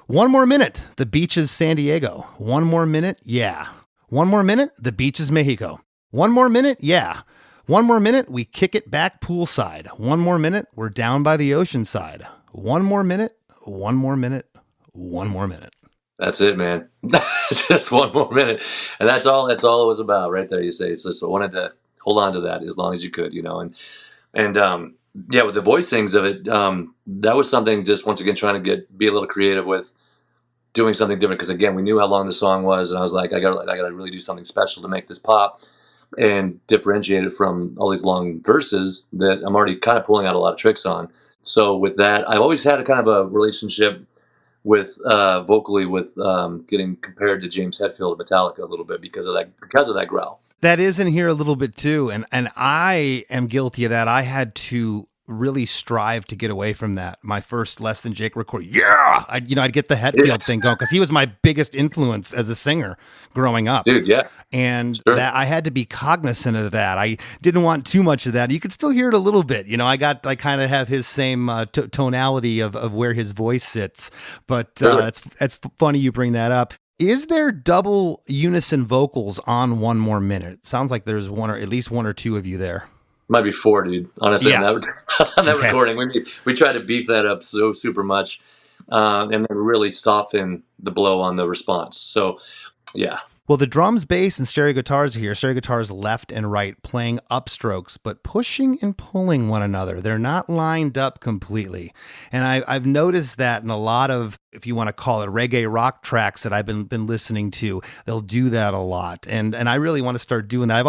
1 more minute. The beach is San Diego. 1 more minute. Yeah. 1 more minute. The beach is Mexico. 1 more minute. Yeah. 1 more minute. We kick it back poolside. 1 more minute. We're down by the ocean side. 1 more minute. 1 more minute. 1 more minute. That's it, man. Just 1 more minute. And that's all it was about right there. You say, it's just, I wanted to hold on to that as long as you could, and with the voicings of it, that was something, just once again, trying to be a little creative with doing something different. Cause again, we knew how long the song was, and I was like, I gotta really do something special to make this pop and differentiate it from all these long verses that I'm already kind of pulling out a lot of tricks on. So with that, I've always had a kind of a relationship with vocally with getting compared to James Hetfield of Metallica a little bit because of that growl. That is in here a little bit too, and I am guilty of that. I had to really strive to get away from that. My first Less Than Jake record, I'd get the Hetfield thing going because he was my biggest influence as a singer growing up. Dude, yeah. And that I had to be cognizant of that. I didn't want too much of that. You could still hear it a little bit. I kind of have his same tonality of where his voice sits. But it's funny you bring that up. Is there double unison vocals on 1 more minute? It sounds like there's at least 1 or 2 of you there. Might be 4, dude. Honestly, yeah. on that recording, we try to beef that up so super much, and then really soften the blow on the response. So, yeah. Well, the drums, bass, and stereo guitars are here. Stereo guitars left and right, playing upstrokes, but pushing and pulling one another. They're not lined up completely. And I've noticed that in a lot of, if you want to call it, reggae rock tracks that I've been listening to. They'll do that a lot. And I really want to start doing that. I've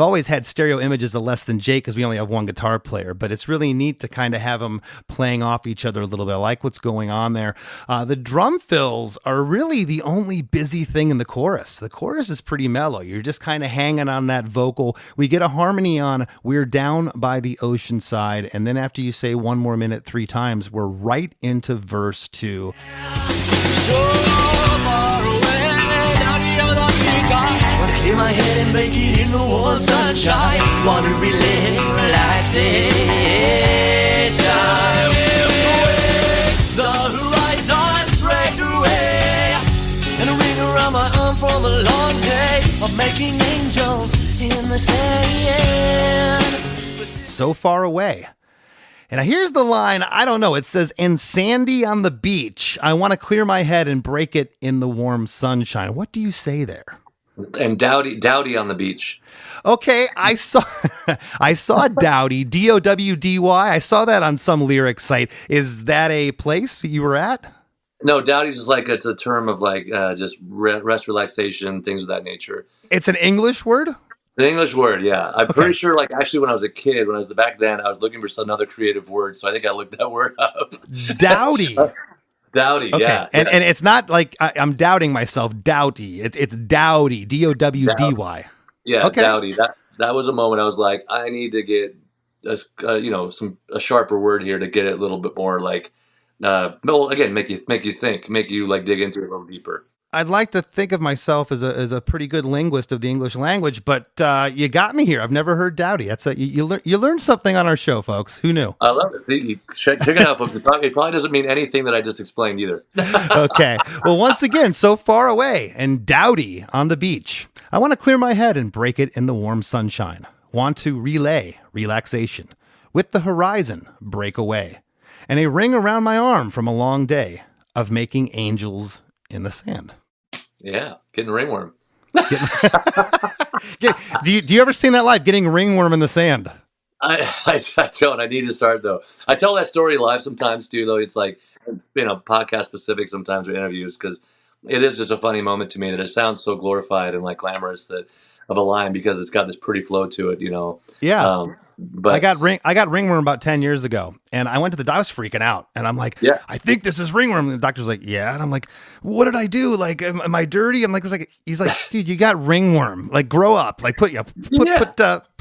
always had stereo images of Less Than Jake because we only have one guitar player, but it's really neat to kind of have them playing off each other a little bit. I like what's going on there. The drum fills are really the only busy thing in the chorus. The chorus is pretty mellow. You're just kind of hanging on that vocal. We get a harmony on "We're Down by the Ocean Side," and then after you say 1 more minute 3 times, we're right into verse 2. So far away, down the other beach, I wanna clear my head and bake it in the warm sunshine. Wanna relaxation. The horizon straight away, and a ring around my arm from a long day of making angels in the sand. So far away. And here's the line, I don't know, it says, "And sandy on the beach, I want to clear my head and break it in the warm sunshine." What do you say there? And Dowdy on the beach. Okay, I saw Dowdy, Dowdy. I saw that on some lyric site. Is that a place you were at? No, Dowdy's is like, it's a term of like just rest, relaxation, things of that nature. It's an English word? An English word, yeah. I'm pretty sure, like, actually when I was a kid, when I was back then, I was looking for another creative word, so I think I looked that word up. Dowdy. Dowdy, okay. yeah. And it's not like I'm doubting myself, Dowdy. It's Dowdy, Dowdy. Yeah, okay. Dowdy. That was a moment I was like, I need to get a sharper word here to get it a little bit more like, again, make you think, make you like dig into it a little deeper. I'd like to think of myself as a pretty good linguist of the English language, but you got me here. I've never heard Dowdy. That's you learned something on our show, folks. Who knew? I love it. Check it out, folks. It probably doesn't mean anything that I just explained either. Okay. Well, once again, so far away and Dowdy on the beach. I want to clear my head and break it in the warm sunshine. Want to relay relaxation. With the horizon, break away. And a ring around my arm from a long day of making angels in the sand. Yeah, getting ringworm. Do you ever seen that live, getting ringworm in the sand? I don't. I need to start, though. I tell that story live sometimes, too, though. It's like, podcast specific sometimes with interviews, because it is just a funny moment to me that it sounds so glorified and like glamorous of a line because it's got this pretty flow to it, Yeah. But I got ringworm about 10 years ago, and I went to the doctor. I was freaking out, and I'm like, yeah. I think this is ringworm. And the doctor's like, yeah. And I'm like, what did I do? Like, am I dirty? I'm like, he's like, dude, you got ringworm. Like, grow up. Like, put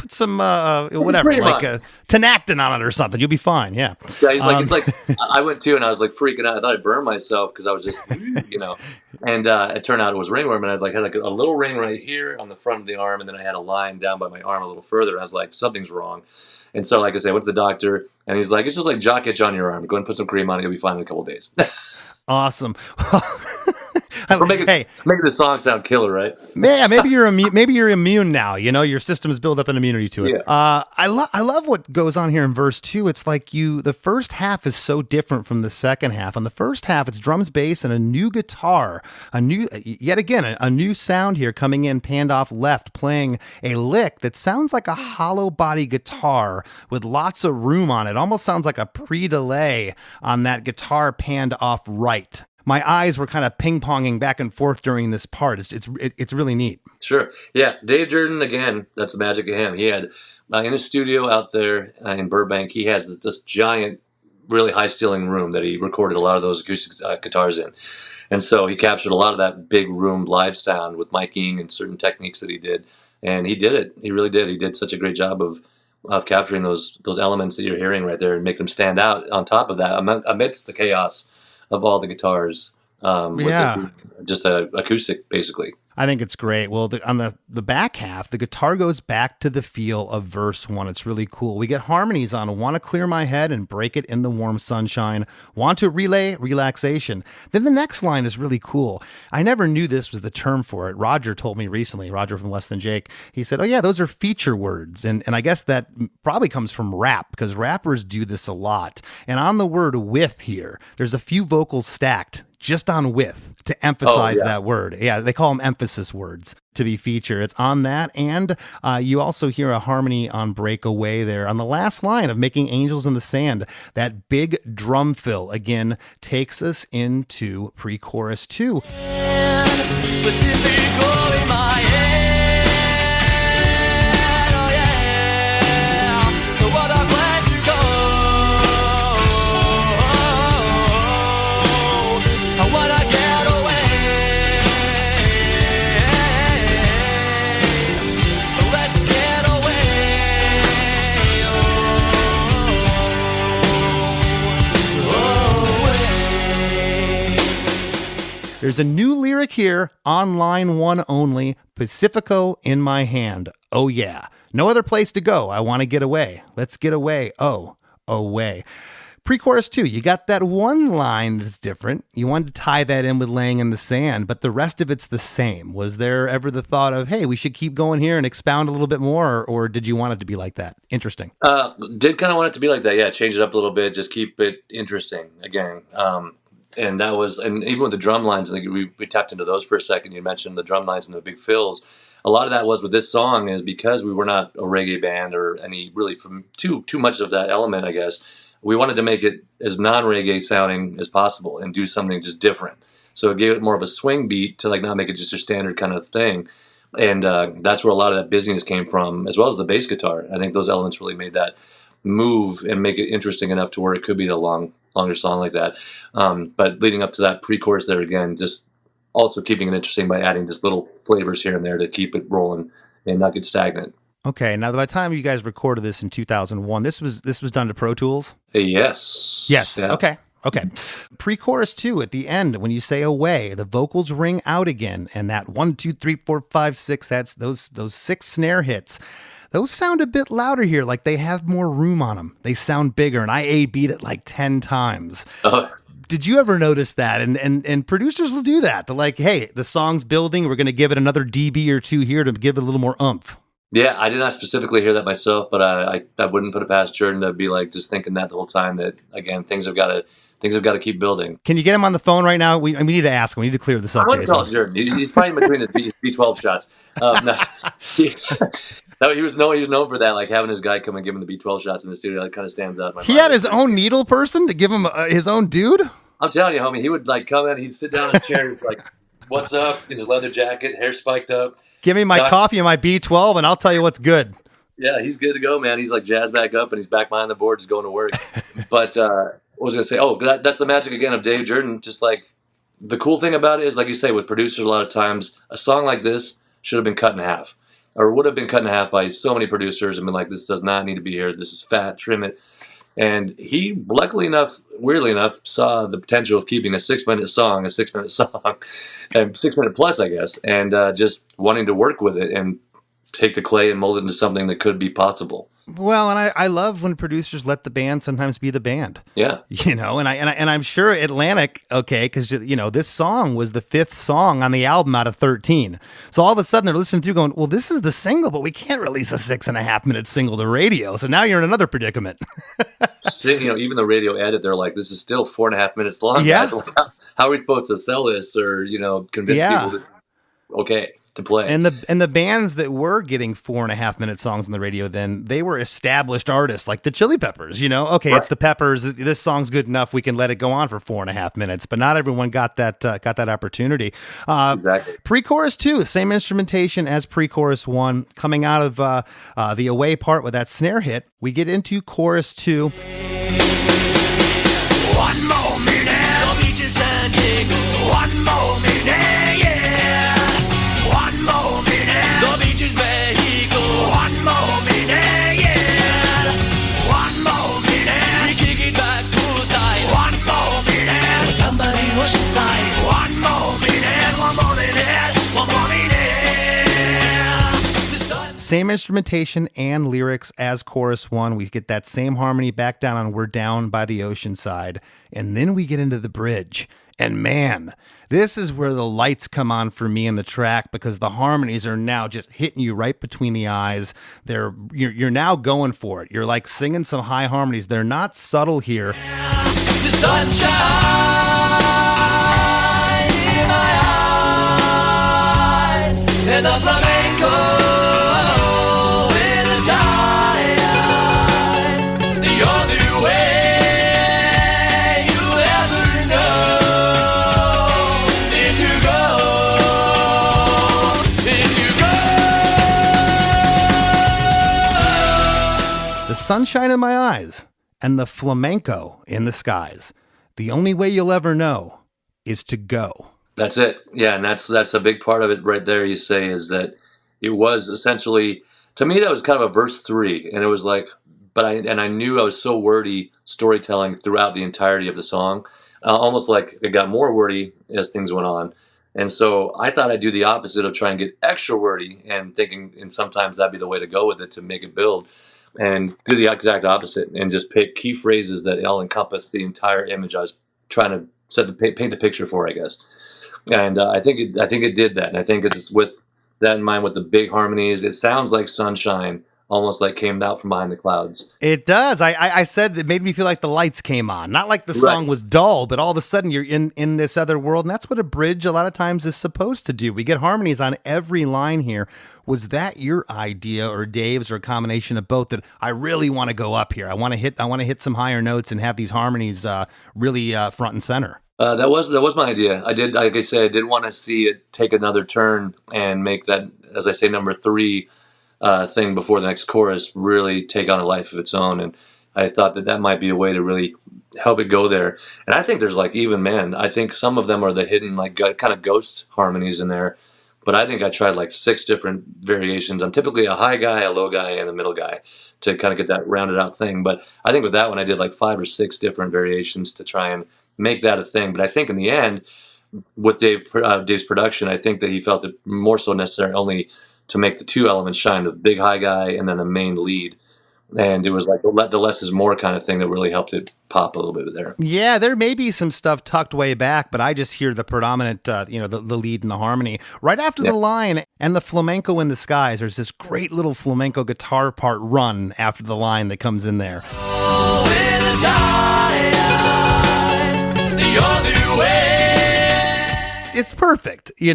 some whatever, like Tenactin on it or something. You'll be fine. Yeah. Yeah. He's like, it's like I went too, and I was like freaking out. I thought I burned myself because I was just, and it turned out it was ringworm, and I was like, had like a little ring right here on the front of the arm, and then I had a line down by my arm a little further. And I was like, something's wrong. And so, like I said, I went to the doctor, and he's like, it's just like jock itch on your arm. Go and put some cream on it. You'll be fine in a couple of days. Awesome. We're making the song sound killer, right? Yeah, maybe you're immune now. Your system is built up an immunity to it. Yeah. I love what goes on here in verse 2. It's like the first half is so different from the second half. On the first half, it's drums, bass, and a new guitar. A new sound here coming in, panned off left, playing a lick that sounds like a hollow body guitar with lots of room on it. Almost sounds like a pre-delay on that guitar panned off right. My eyes were kind of ping-ponging back and forth during this part. It's really neat. Sure. Yeah. Dave Jerden, again, that's the magic of him. He had, in his studio out there in Burbank, he has this giant, really high-ceiling room that he recorded a lot of those acoustic guitars in. And so he captured a lot of that big room live sound with miking and certain techniques that he did. And he did it. He really did. He did such a great job of capturing those elements that you're hearing right there and make them stand out on top of that amidst the chaos of all the guitars, just acoustic, basically. I think it's great. Well, on the back half, the guitar goes back to the feel of verse 1. It's really cool. We get harmonies on Want to Clear My Head and Break It in the Warm Sunshine, Want to Relay Relaxation. Then the next line is really cool. I never knew this was the term for it. Roger told me recently, Roger from Less Than Jake, he said, oh yeah, those are feature words. And I guess that probably comes from rap because rappers do this a lot. And on the word with here, there's a few vocals stacked just on with to emphasize that word. Yeah, they call them emphasis words to be featured. It's on that. And you also hear a harmony on Breakaway there. On the last line of Making Angels in the Sand, that big drum fill again takes us into pre-chorus 2. There's a new lyric here on line 1 only, Pacifico in my hand. Oh yeah. No other place to go. I want to get away. Let's get away. Oh, away. Pre-chorus 2, you got that one line that's different. You wanted to tie that in with Laying in the Sand, but the rest of it's the same. Was there ever the thought of, hey, we should keep going here and expound a little bit more, or did you want it to be like that? Interesting. Did kind of want it to be like that, yeah. Change it up a little bit, just keep it interesting. Again, And that was, and even with the drum lines, like we tapped into those for a second. You mentioned the drum lines and the big fills. A lot of that was with this song is because we were not a reggae band or any really from too much of that element, I guess. We wanted to make it as non-reggae sounding as possible and do something just different. So it gave it more of a swing beat to like not make it just a standard kind of thing. And that's where a lot of that busyness came from, as well as the bass guitar. I think those elements really made that move and make it interesting enough to where it could be a longer song like that. But leading up to that pre-chorus there again, just also keeping it interesting by adding just little flavors here and there to keep it rolling and not get stagnant. Okay, now by the time you guys recorded this in 2001, this was done to Pro Tools? Yes. Yes. Yeah. Okay. Pre-chorus too, at the end, when you say away, the vocals ring out again, and that 1, 2, 3, 4, 5, 6, that's those 6 snare hits. Those sound a bit louder here, like they have more room on them. They sound bigger, and I A-B'd it like 10 times. Did you ever notice that? And producers will do that. They're like, hey, the song's building. We're going to give it another dB or 2 here to give it a little more oomph. Yeah, I did not specifically hear that myself, but I wouldn't put it past Jerden to be like just thinking that the whole time that, again, things have got to keep building. Can you get him on the phone right now? We need to ask him. We need to clear this up, I want to call Jerden. He's probably in between his B12 shots. He was known for that, like having his guy come and give him the B12 shots in the studio. That kind of stands out in my mind. He had his own needle person to give him his own dude? I'm telling you, homie, he would like come in, he'd sit down in his chair, like, what's up? In his leather jacket, hair spiked up. Give me my coffee and my B12, and I'll tell you what's good. Yeah, he's good to go, man. He's like jazzed back up, and he's back behind the board, just going to work. But what was I going to say? Oh, that's the magic, again, of Dave Jerden. Just like, the cool thing about it is, like you say, with producers, a lot of times, a song like this should have been cut in half. Or would have been cut in half by so many producers and been like, this does not need to be here. This is fat, trim it. And he, luckily enough, weirdly enough, saw the potential of keeping a 6-minute song, and 6 minute plus, I guess, and just wanting to work with it and take the clay and mold it into something that could be possible. Well, and I love when producers let the band sometimes be the band. Yeah. You know, and I'm sure Atlantic, okay, because, you know, this song was the 5th song on the album out of 13. So all of a sudden they're listening through going, well, this is the single, but we can't release a 6.5-minute single to radio. So now you're in another predicament. You know, even the radio edit, they're like, this is still 4.5 minutes long. Yeah. Like, how are we supposed to sell this or, you know, convince people that, okay, to play? And the bands that were getting 4.5-minute songs on the radio, then they were established artists like the Chili Peppers. You know, okay, right. It's the Peppers. This song's good enough. We can let it go on for 4.5 minutes. But not everyone got that opportunity. Exactly. Pre-chorus 2, same instrumentation as pre-chorus 1. Coming out of the away part with that snare hit, we get into chorus 2. 1 more minute, the beach is San Diego. 1 more minute, yeah. 1 more minute, the beach is Mexico. 1 more minute, yeah. 1 more minute, we kick it back full time. 1 more minute, with somebody oceanside. 1 more minute, 1 more minute, 1 more minute. Same instrumentation and lyrics as chorus 1. We get that same harmony back down on We're Down by the Ocean Side. And then we get into the bridge. And man, this is where the lights come on for me in the track, because the harmonies are now just hitting you right between the eyes. You're now going for it. You're like singing some high harmonies. They're not subtle here. The sunshine in my eyes, and the flamenco. Sunshine in my eyes and the flamenco in the skies. The only way you'll ever know is to go. That's it. Yeah, and that's a big part of it right there. You say is that it was essentially, to me, that was kind of a verse 3, and it was like, I knew I was so wordy storytelling throughout the entirety of the song, almost like it got more wordy as things went on. And so I thought I'd do the opposite of try and get extra wordy and thinking, and sometimes that'd be the way to go with it to make it build. And do the exact opposite and just pick key phrases that all encompass the entire image I was trying to paint the picture for, I guess. And I think it did that. And I think it's with that in mind, with the big harmonies, it sounds like sunshine almost like came out from behind the clouds. It does. I said it made me feel like the lights came on. Not like the song was dull, but all of a sudden you're in this other world. And that's what a bridge a lot of times is supposed to do. We get harmonies on every line here. Was that your idea or Dave's or a combination of both, that I really want to go up here? I want to hit some higher notes and have these harmonies really front and center. That was my idea. Like I said, I did want to see it take another turn and make that, as I say, number 3 thing before the next chorus really take on a life of its own. And I thought that might be a way to really help it go there. And I think there's I think some of them are the hidden kind of ghost harmonies in there. But I think I tried 6 different variations. I'm typically a high guy, a low guy, and a middle guy to kind of get that rounded out thing. But I think with that one, I did 5 or 6 different variations to try and make that a thing. But I think in the end, with Dave's production, I think that he felt it more so necessary only to make the 2 elements shine, the big high guy and then the main lead. And it was the less is more kind of thing that really helped it pop a little bit there. Yeah, there may be some stuff tucked way back, but I just hear the predominant, the lead and the harmony. Right after the line and the flamenco in the skies, there's this great little flamenco guitar part run after the line that comes in there. Oh, in the sky, the other way. It's perfect. You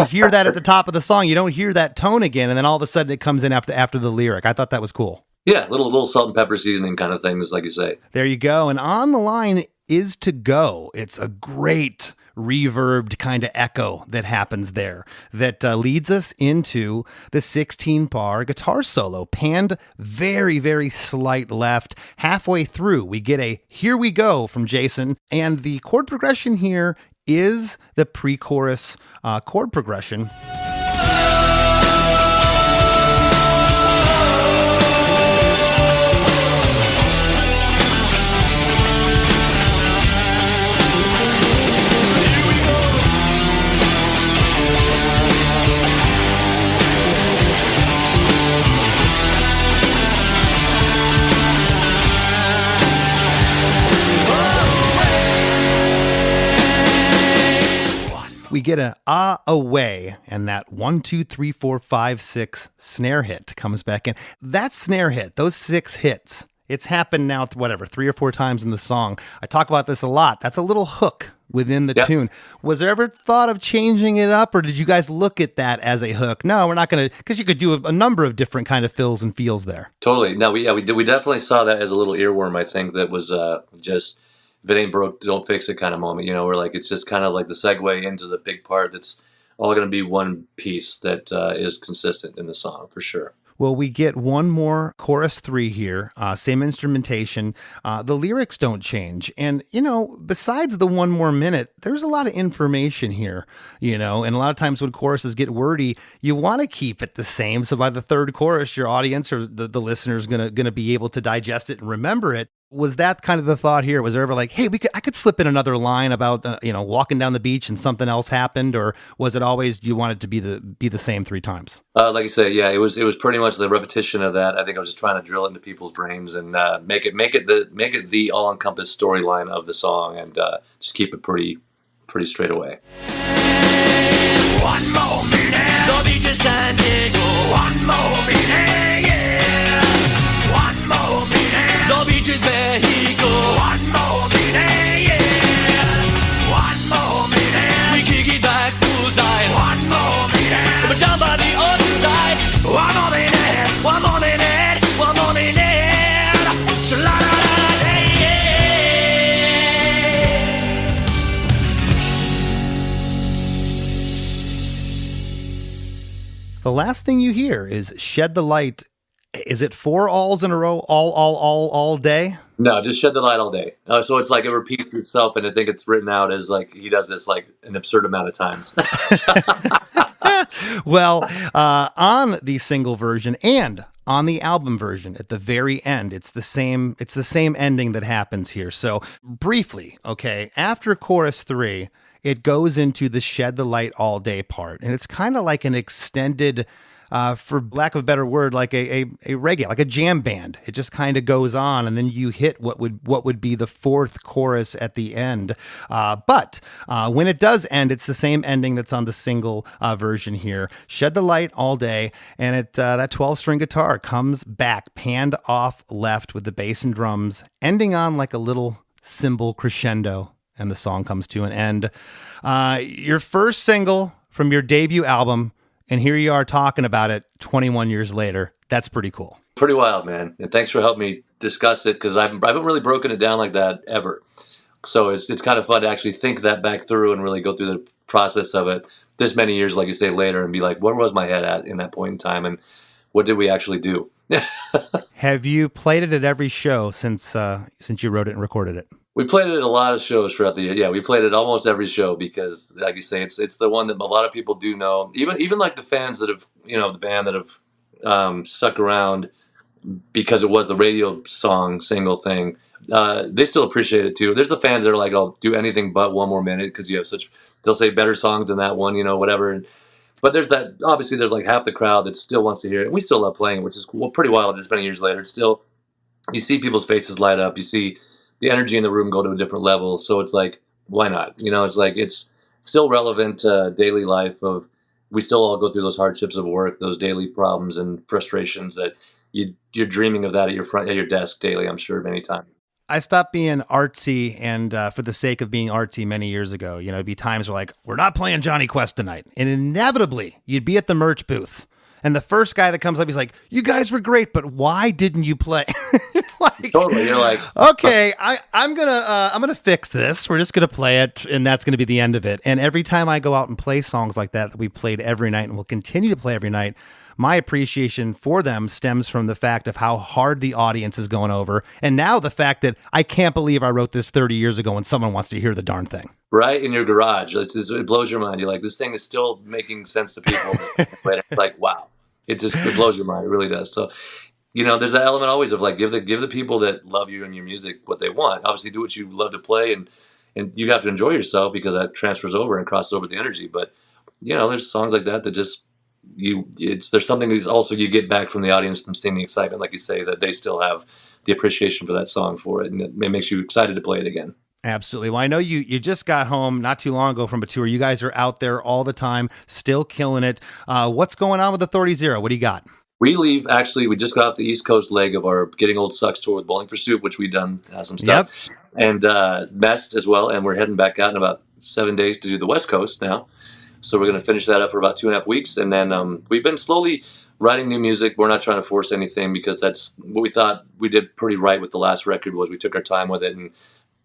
hear that at the top of the song. You don't hear that tone again, and then all of a sudden it comes in after the lyric. I thought that was cool. Yeah, little salt and pepper seasoning kind of things, like you say. There you go. And on the line is To Go. It's a great reverbed kind of echo that happens there that leads us into the 16-bar guitar solo, panned very, very slight left. Halfway through, we get a Here We Go from Jason, and the chord progression here is the pre-chorus chord progression. We get a away, and that 1, 2, 3, 4, 5, 6 snare hit comes back in. That snare hit, those 6 hits, it's happened now, 3 or 4 times in the song. I talk about this a lot. That's a little hook within the tune. Was there ever thought of changing it up, or did you guys look at that as a hook? No, we're not going to, because you could do a number of different kind of fills and feels there. Totally. No, we definitely saw that as a little earworm. I think that was just, if it ain't broke, don't fix it kind of moment. Where it's just kind of like the segue into the big part that's all going to be one piece that is consistent in the song for sure. Well, we get one more chorus 3 here, same instrumentation. The lyrics don't change. And, besides the 1 more minute, there's a lot of information here, and a lot of times when choruses get wordy, you want to keep it the same. So by the 3rd chorus, your audience or the listener is going to be able to digest it and remember it. Was that kind of the thought here? Was there ever hey, I could slip in another line about, walking down the beach and something else happened? Or was it always, you wanted to be the same 3 times? Like I say, yeah, it was pretty much the repetition of that. I think I was just trying to drill it into people's brains and make it the all-encompassed storyline of the song, and just keep it pretty straight away. One more minute, the beach is San Diego. One more minute, yeah. One more minute, the beach is Mexico. One more minute, yeah. One more minute, we kick it back poolside. One more minute, but down by the other side. One more minute, one more minute, one more minute. Sha-la-la-la, yeah. The last thing you hear is Shed the Light. Is it 4 alls in a row, all day? No, just Shed the Light all day. So it's it repeats itself, and I think it's written out as he does this an absurd amount of times. Well, on the single version and on the album version at the very end, it's the same ending that happens here. So briefly, okay, after chorus 3, it goes into the Shed the Light all day part, and it's kind of like an extended for lack of a better word, like a reggae, like a jam band. It just kind of goes on, and then you hit what would be the fourth chorus at the end. But when it does end, it's the same ending that's on the single version here. Shed the light all day, and that 12-string guitar comes back, panned off left with the bass and drums, ending on like a little cymbal crescendo, and the song comes to an end. Your first single from your debut album, and here you are talking about it 21 years later. That's pretty cool. Pretty wild, man. And thanks for helping me discuss it, because I haven't really broken it down like that ever. So it's kind of fun to actually think that back through and really go through the process of it this many years, like you say, later, and be like, where was my head at in that point in time, and what did we actually do? Have you played it at every show since you wrote it and recorded it? We played it at a lot of shows throughout the year. Yeah, we played it almost every show because, like you say, it's the one that a lot of people do know. Even like the fans that have, the band that have stuck around because it was the radio song single thing. They still appreciate it too. There's the fans that are like, "I'll do anything but one more minute," because you have they'll say better songs than that one, whatever. But there's obviously there's like half the crowd that still wants to hear it. And we still love playing it, which is pretty wild. This many years later, it's still, you see people's faces light up. You see the energy in the room go to a different level. So it's like, why not? It's like, it's still relevant to daily life of, we still all go through those hardships of work, those daily problems and frustrations that you're dreaming of that at your desk daily, I'm sure, many times. I stopped being artsy and for the sake of being artsy many years ago. It'd be times where like, we're not playing Johnny Quest tonight. And inevitably you'd be at the merch booth. And the first guy that comes up, he's like, "You guys were great, but why didn't you play?" Totally. You're like, okay, I'm gonna fix this. We're just gonna play it, and that's gonna be the end of it. And every time I go out and play songs like that we played every night and will continue to play every night, my appreciation for them stems from the fact of how hard the audience is going over, and now the fact that I can't believe I wrote this 30 years ago and someone wants to hear the darn thing. Right in your garage. It blows your mind. You're like, this thing is still making sense to people. It's like, wow. It blows your mind. It really does. So, there's that element always of like, give the people that love you and your music what they want. Obviously, do what you love to play, and you have to enjoy yourself because that transfers over and crosses over the energy. But there's songs like that just there's something that also you get back from the audience from seeing the excitement, like you say, that they still have the appreciation for that song for it, and it makes you excited to play it again. Absolutely. Well, I know you just got home not too long ago from a tour. You guys are out there all the time, still killing it. What's going on with Authority Zero? What do you got? We just got off the East Coast leg of our Getting Old Sucks tour with Bowling for Soup, which we've done some stuff. Yep. And Best as well. And we're heading back out in about 7 days to do the West Coast now. So we're going to finish that up for about 2.5 weeks. And then we've been slowly writing new music. We're not trying to force anything because that's what we thought we did pretty right with the last record was we took our time with it and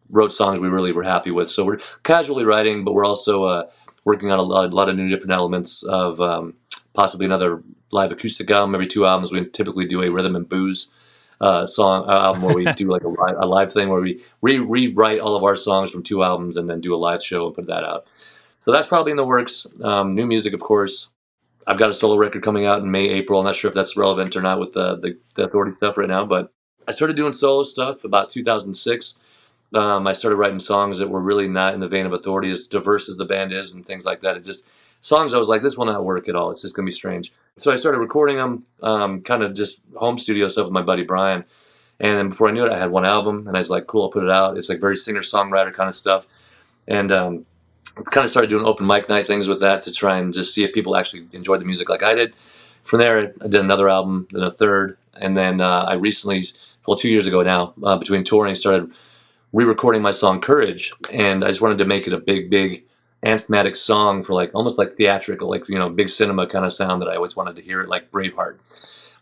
wrote songs we really were happy with. So we're casually writing, but we're also working on a lot of new different elements of possibly another live acoustic album. Every 2 albums, we typically do a rhythm and blues album where we do like a live thing where we rewrite all of our songs from 2 albums and then do a live show and put that out. So that's probably in the works. New music, of course. I've got a solo record coming out in May, April. I'm not sure if that's relevant or not with the Authority stuff right now, but I started doing solo stuff about 2006. I started writing songs that were really not in the vein of Authority, as diverse as the band is and things like that. It just songs I was like, this will not work at all. It's just going to be strange. So I started recording them, kind of just home studio stuff with my buddy Brian. And then before I knew it, I had 1 album, and I was like, cool, I'll put it out. It's like very singer-songwriter kind of stuff. And kind of started doing open mic night things with that to try and just see if people actually enjoyed the music like I did. From there, I did another album, then a third. And then I recently, 2 years ago now, between touring, started re-recording my song Courage, and I just wanted to make it a big anthematic song for like almost like theatrical, like big cinema kind of sound that I always wanted to hear it, like Braveheart.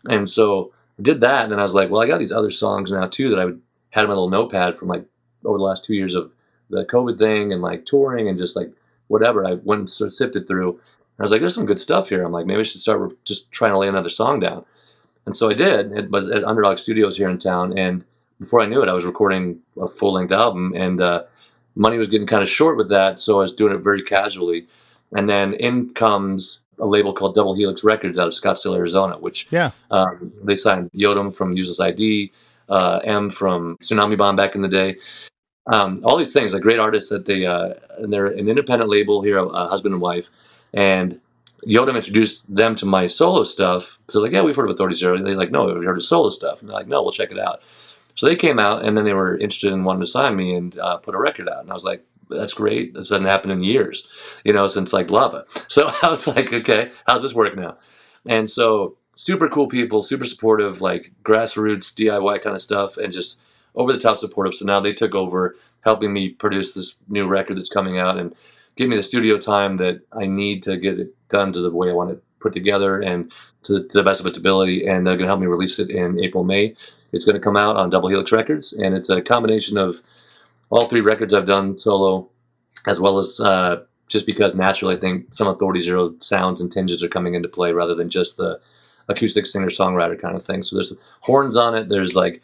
And so I did that, and then I was like, well, I got these other songs now too that I had in my little notepad from like over the last 2 years of the COVID thing and like touring and just like whatever. I went and sort of sifted through, and I was like, there's some good stuff here. I'm like, maybe I should start just trying to lay another song down. And so I did. It was at Underdog Studios here in town, and before I knew it, I was recording a full-length album, and money was getting kind of short with that, so I was doing it very casually. And then in comes a label called Double Helix Records out of Scottsdale, Arizona, which they signed Yodam from Useless ID, M from Tsunami Bomb back in the day. All these things, like great artists that they're an independent label here, a husband and wife, and Yoda introduced them to my solo stuff. So like, yeah, we've heard of Authority Zero. They're like, no, we heard of solo stuff. And they're like, no, we'll check it out. So they came out, and then they were interested in wanting to sign me and put a record out. And I was like, that's great. This hasn't happened in years, since like Lava. So I was like, okay, how's this work now? And so super cool people, super supportive, like grassroots DIY kind of stuff, and just over the top supportive. So now they took over helping me produce this new record that's coming out and give me the studio time that I need to get it done to the way I want it put together and to the best of its ability. And they're going to help me release it in April, May. It's going to come out on Double Helix Records, and it's a combination of all 3 records I've done solo, as well as just because naturally I think some Authority Zero sounds and tinges are coming into play rather than just the acoustic singer-songwriter kind of thing. So there's horns on it, there's like,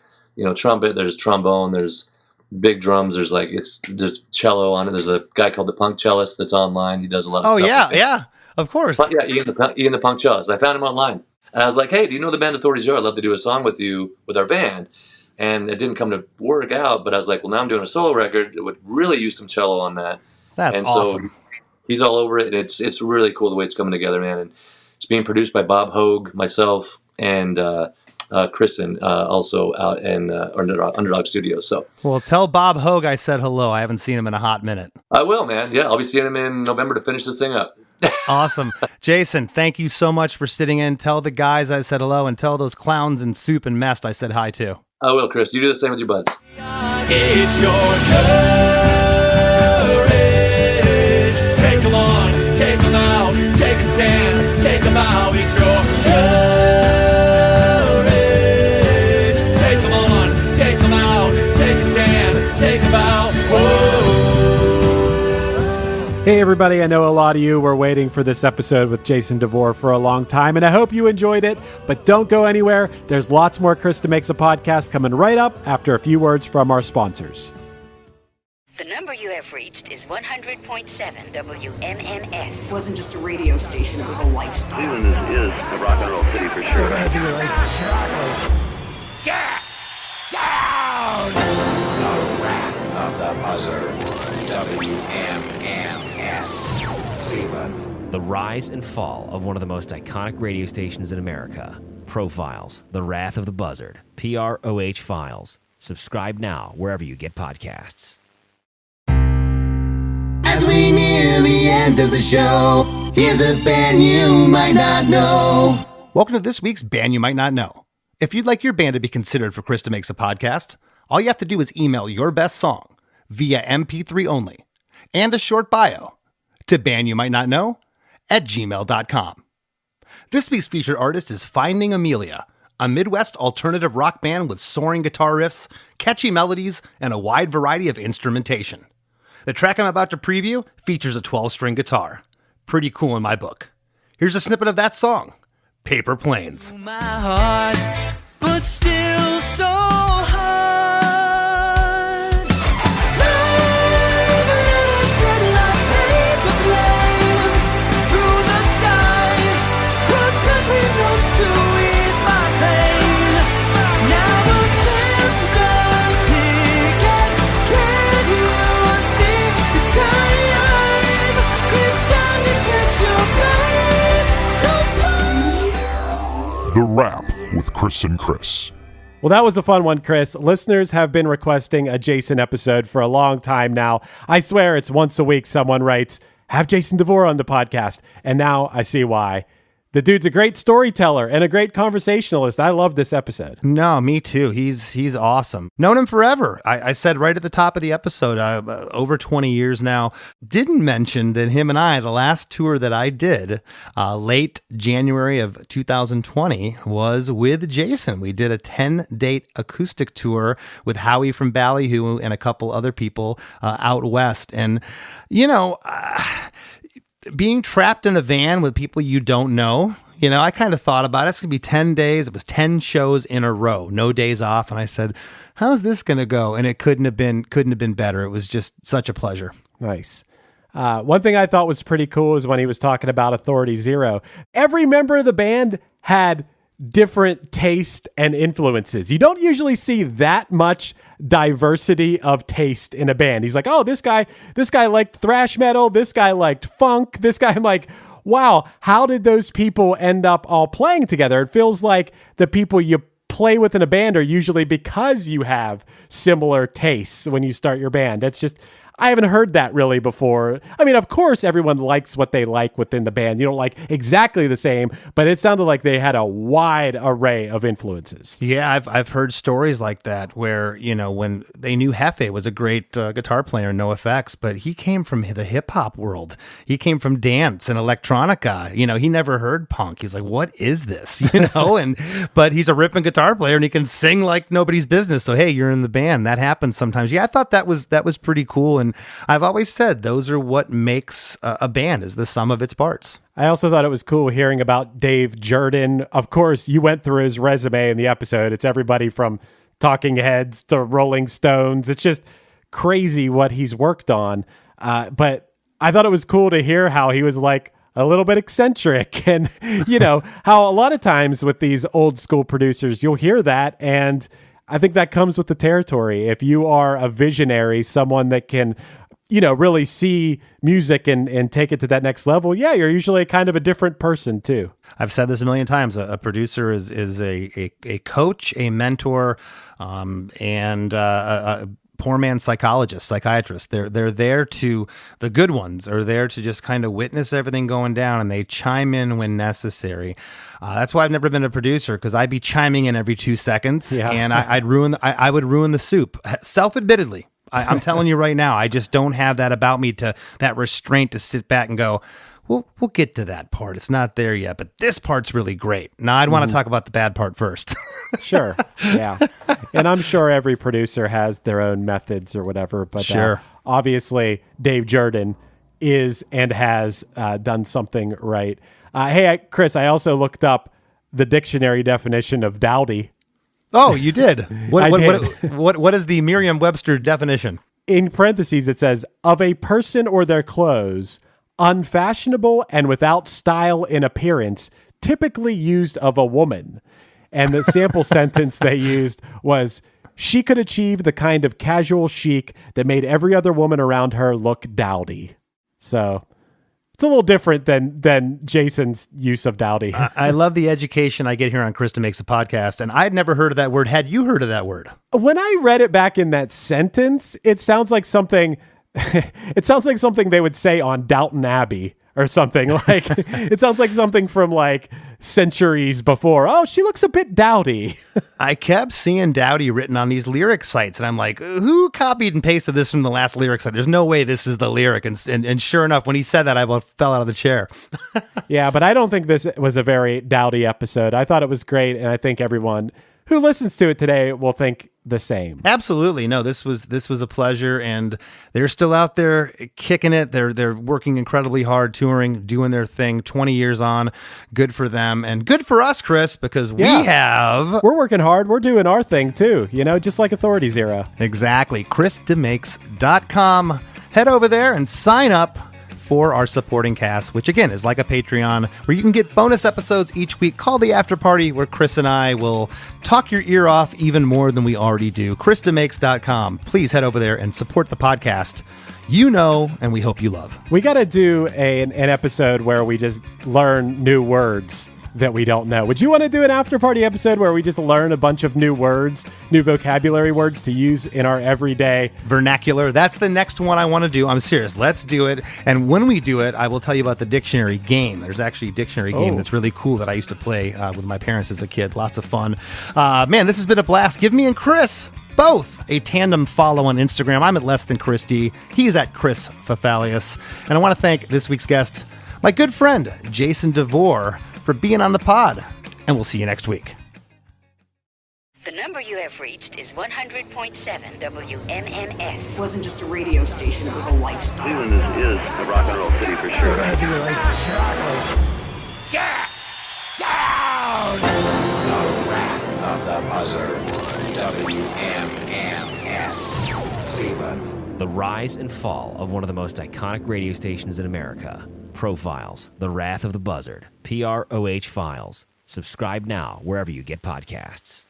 trumpet, there's trombone, there's big drums, there's cello on it. There's a guy called the Punk Cellist that's online. He does a lot of stuff. Oh, yeah, of course. But, yeah, Ian the Punk Cellist. I found him online. And I was like, hey, do you know the band Authority Zero? I'd love to do a song with you, with our band. And it didn't come to work out, but I was like, well, now I'm doing a solo record. It would really use some cello on that. That's awesome. So he's all over it, and it's really cool the way it's coming together, man. And it's being produced by Bob Hogue, myself, and Kristen, also out in Underdog Studios. So, well, tell Bob Hogue I said hello. I haven't seen him in a hot minute. I will, man. Yeah, I'll be seeing him in November to finish this thing up. Awesome. Jason, thank you so much for sitting in. Tell the guys I said hello, and tell those clowns in soup and mess I said hi to. I will, Chris. You do the same with your buds. It's your courage. Take them on, take them out, take a stand, take them out. It's your courage. Take them on, take them out, take a stand, take them out. Whoa. Hey everybody, I know a lot of you were waiting for this episode with Jason DeVore for a long time, and I hope you enjoyed it, but don't go anywhere. There's lots more Chris DeMakes a Podcast coming right up after a few words from our sponsors. The number you have reached is 100.7 WMMS. It wasn't just a radio station, it was a lifestyle. Cleveland is a rock and roll city for sure. Get down! The Wrath of the Buzzard. WMMS. Cleveland. The rise and fall of one of the most iconic radio stations in America. Profiles, The Wrath of the Buzzard. PROH Files. Subscribe now wherever you get podcasts. As we near the end of the show, here's a band you might not know. Welcome to this week's Band You Might Not Know. If you'd like your band to be considered for Chris DeMakes a Podcast, all you have to do is email your best song via MP3 only and a short bio to bandyoumightnotknow@gmail.com. This week's featured artist is Finding Amelia, a Midwest alternative rock band with soaring guitar riffs, catchy melodies, and a wide variety of instrumentation. The track I'm about to preview features a 12-string guitar. Pretty cool in my book. Here's a snippet of that song, Paper Planes. My heart, but still so hard. Live a little set like paper planes through the sky. Cross country roads to ease my pain. Now the stamps the ticket. Can't you see? It's time to catch your plane. The Wrap with Chris and Chris. Well, that was a fun one, Chris. Listeners have been requesting a Jason episode for a long time now. I swear it's once a week someone writes, have Jason DeVore on the podcast. And now I see why. The dude's a great storyteller and a great conversationalist. I love this episode. No, me too. He's awesome. Known him forever. I said right at the top of the episode, over 20 years now. Didn't mention that him and I, the last tour that I did, late January of 2020, was with Jason. We did a 10-date acoustic tour with Howie from Ballyhoo and a couple other people out west. And, being trapped in a van with people you don't know, I kind of thought about it. It's going to be 10 days. It was 10 shows in a row, no days off. And I said, how's this going to go? And it couldn't have been better. It was just such a pleasure. Nice. One thing I thought was pretty cool is when he was talking about Authority Zero. Every member of the band had different taste and influences. You don't usually see that much diversity of taste in a band. He's like, oh, this guy liked thrash metal. This guy liked funk. This guy, I'm like, wow, how did those people end up all playing together? It feels like the people you play with in a band are usually because you have similar tastes when you start your band. It's just, I haven't heard that really before. I mean, of course, everyone likes what they like within the band. You don't like exactly the same, but it sounded like they had a wide array of influences. Yeah, I've heard stories like that where, you know, when they knew Hefe was a great guitar player, no effects, but he came from the hip hop world. He came from dance and electronica. You know, he never heard punk. He's like, what is this? You know, but he's a ripping guitar player and he can sing like nobody's business. So, hey, you're in the band. That happens sometimes. Yeah, I thought that was pretty cool. And I've always said those are what makes a band, is the sum of its parts. I also thought it was cool hearing about Dave Jerden. Of course, you went through his resume in the episode. It's everybody from Talking Heads to Rolling Stones. It's just crazy what he's worked on. But I thought it was cool to hear how he was like a little bit eccentric, and, you know, how a lot of times with these old school producers, you'll hear that, and I think that comes with the territory. If you are a visionary, someone that can, you know, really see music and take it to that next level, yeah, you're usually kind of a different person too. I've said this a million times. A producer is a coach, a mentor, and a poor man's psychiatrist. They're there to, the good ones are there to just kind of witness everything going down, and they chime in when necessary. That's why I've never been a producer, because I'd be chiming in every 2 seconds, and I would ruin the soup. Self-admittedly, I'm telling you right now, I just don't have that about me, to that restraint to sit back and go, we'll get to that part. It's not there yet, but this part's really great. Now, I'd want to talk about the bad part first. Sure. Yeah. And I'm sure every producer has their own methods or whatever, but sure. Obviously Dave Jerden is and has done something right. Hey, Chris, I also looked up the dictionary definition of dowdy. Oh, you did? I did. What is the Merriam-Webster definition? In parentheses, it says, of a person or their clothes, unfashionable and without style in appearance, typically used of a woman. And the sample sentence they used was, she could achieve the kind of casual chic that made every other woman around her look dowdy. So it's a little different than Jason's use of dowdy. I love the education I get here on Chris DeMakes a Podcast, and I'd never heard of that word. Had you heard of that word? When I read it back in that sentence, it sounds like something they would say on Downton Abbey or something. Like, it sounds like something from like centuries before. Oh, she looks a bit dowdy. I kept seeing dowdy written on these lyric sites, and I'm like, who copied and pasted this from the last lyric site? There's no way this is the lyric. And sure enough, when he said that, I about fell out of the chair. Yeah, but I don't think this was a very dowdy episode. I thought it was great, and I think everyone who listens to it today will think the same. Absolutely. No, this was a pleasure, and they're still out there kicking it. They're working incredibly hard, touring, doing their thing, 20 years on. Good for them, and good for us, Chris, because we're working hard. We're doing our thing too, you know, just like Authority Zero. Exactly. ChrisDeMakes.com. Head over there and sign up for our supporting cast, which again is like a Patreon, where you can get bonus episodes each week called The After Party, where Chris and I will talk your ear off even more than we already do. ChrisDeMakes.com. Please head over there and support the podcast you know, and we hope you love. We got to do an episode where we just learn new words that we don't know. Would you want to do an after party episode where we just learn a bunch of new words, new vocabulary words to use in our everyday vernacular? That's the next one I want to do. I'm serious. Let's do it. And when we do it, I will tell you about the dictionary game. There's actually a dictionary game that's really cool that I used to play with my parents as a kid. Lots of fun. Man, this has been a blast. Give me and Chris both a tandem follow on Instagram. I'm at Less Than Chris D. He's at Chris Fafalius. And I want to thank this week's guest, my good friend, Jason DeVore, for being on the pod, and we'll see you next week. The number you have reached is 100.7 WMMS. It wasn't just a radio station, it was a lifestyle. Cleveland is a rock and roll city for sure. Yeah! Down! The Wrath of the Buzzard. WMMS. Cleveland. The rise and fall of one of the most iconic radio stations in America. Profiles, The Wrath of the Buzzard, PROH Files. Subscribe now wherever you get podcasts.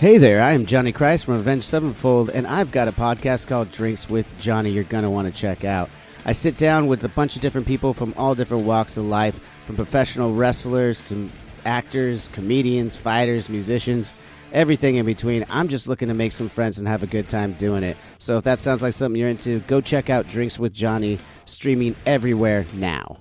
Hey there, I am Johnny Christ from Avenged Sevenfold, and I've got a podcast called Drinks with Johnny you're going to want to check out. I sit down with a bunch of different people from all different walks of life, from professional wrestlers to actors, comedians, fighters, musicians, everything in between. I'm just looking to make some friends and have a good time doing it. So if that sounds like something you're into, go check out Drinks with Johnny, streaming everywhere now.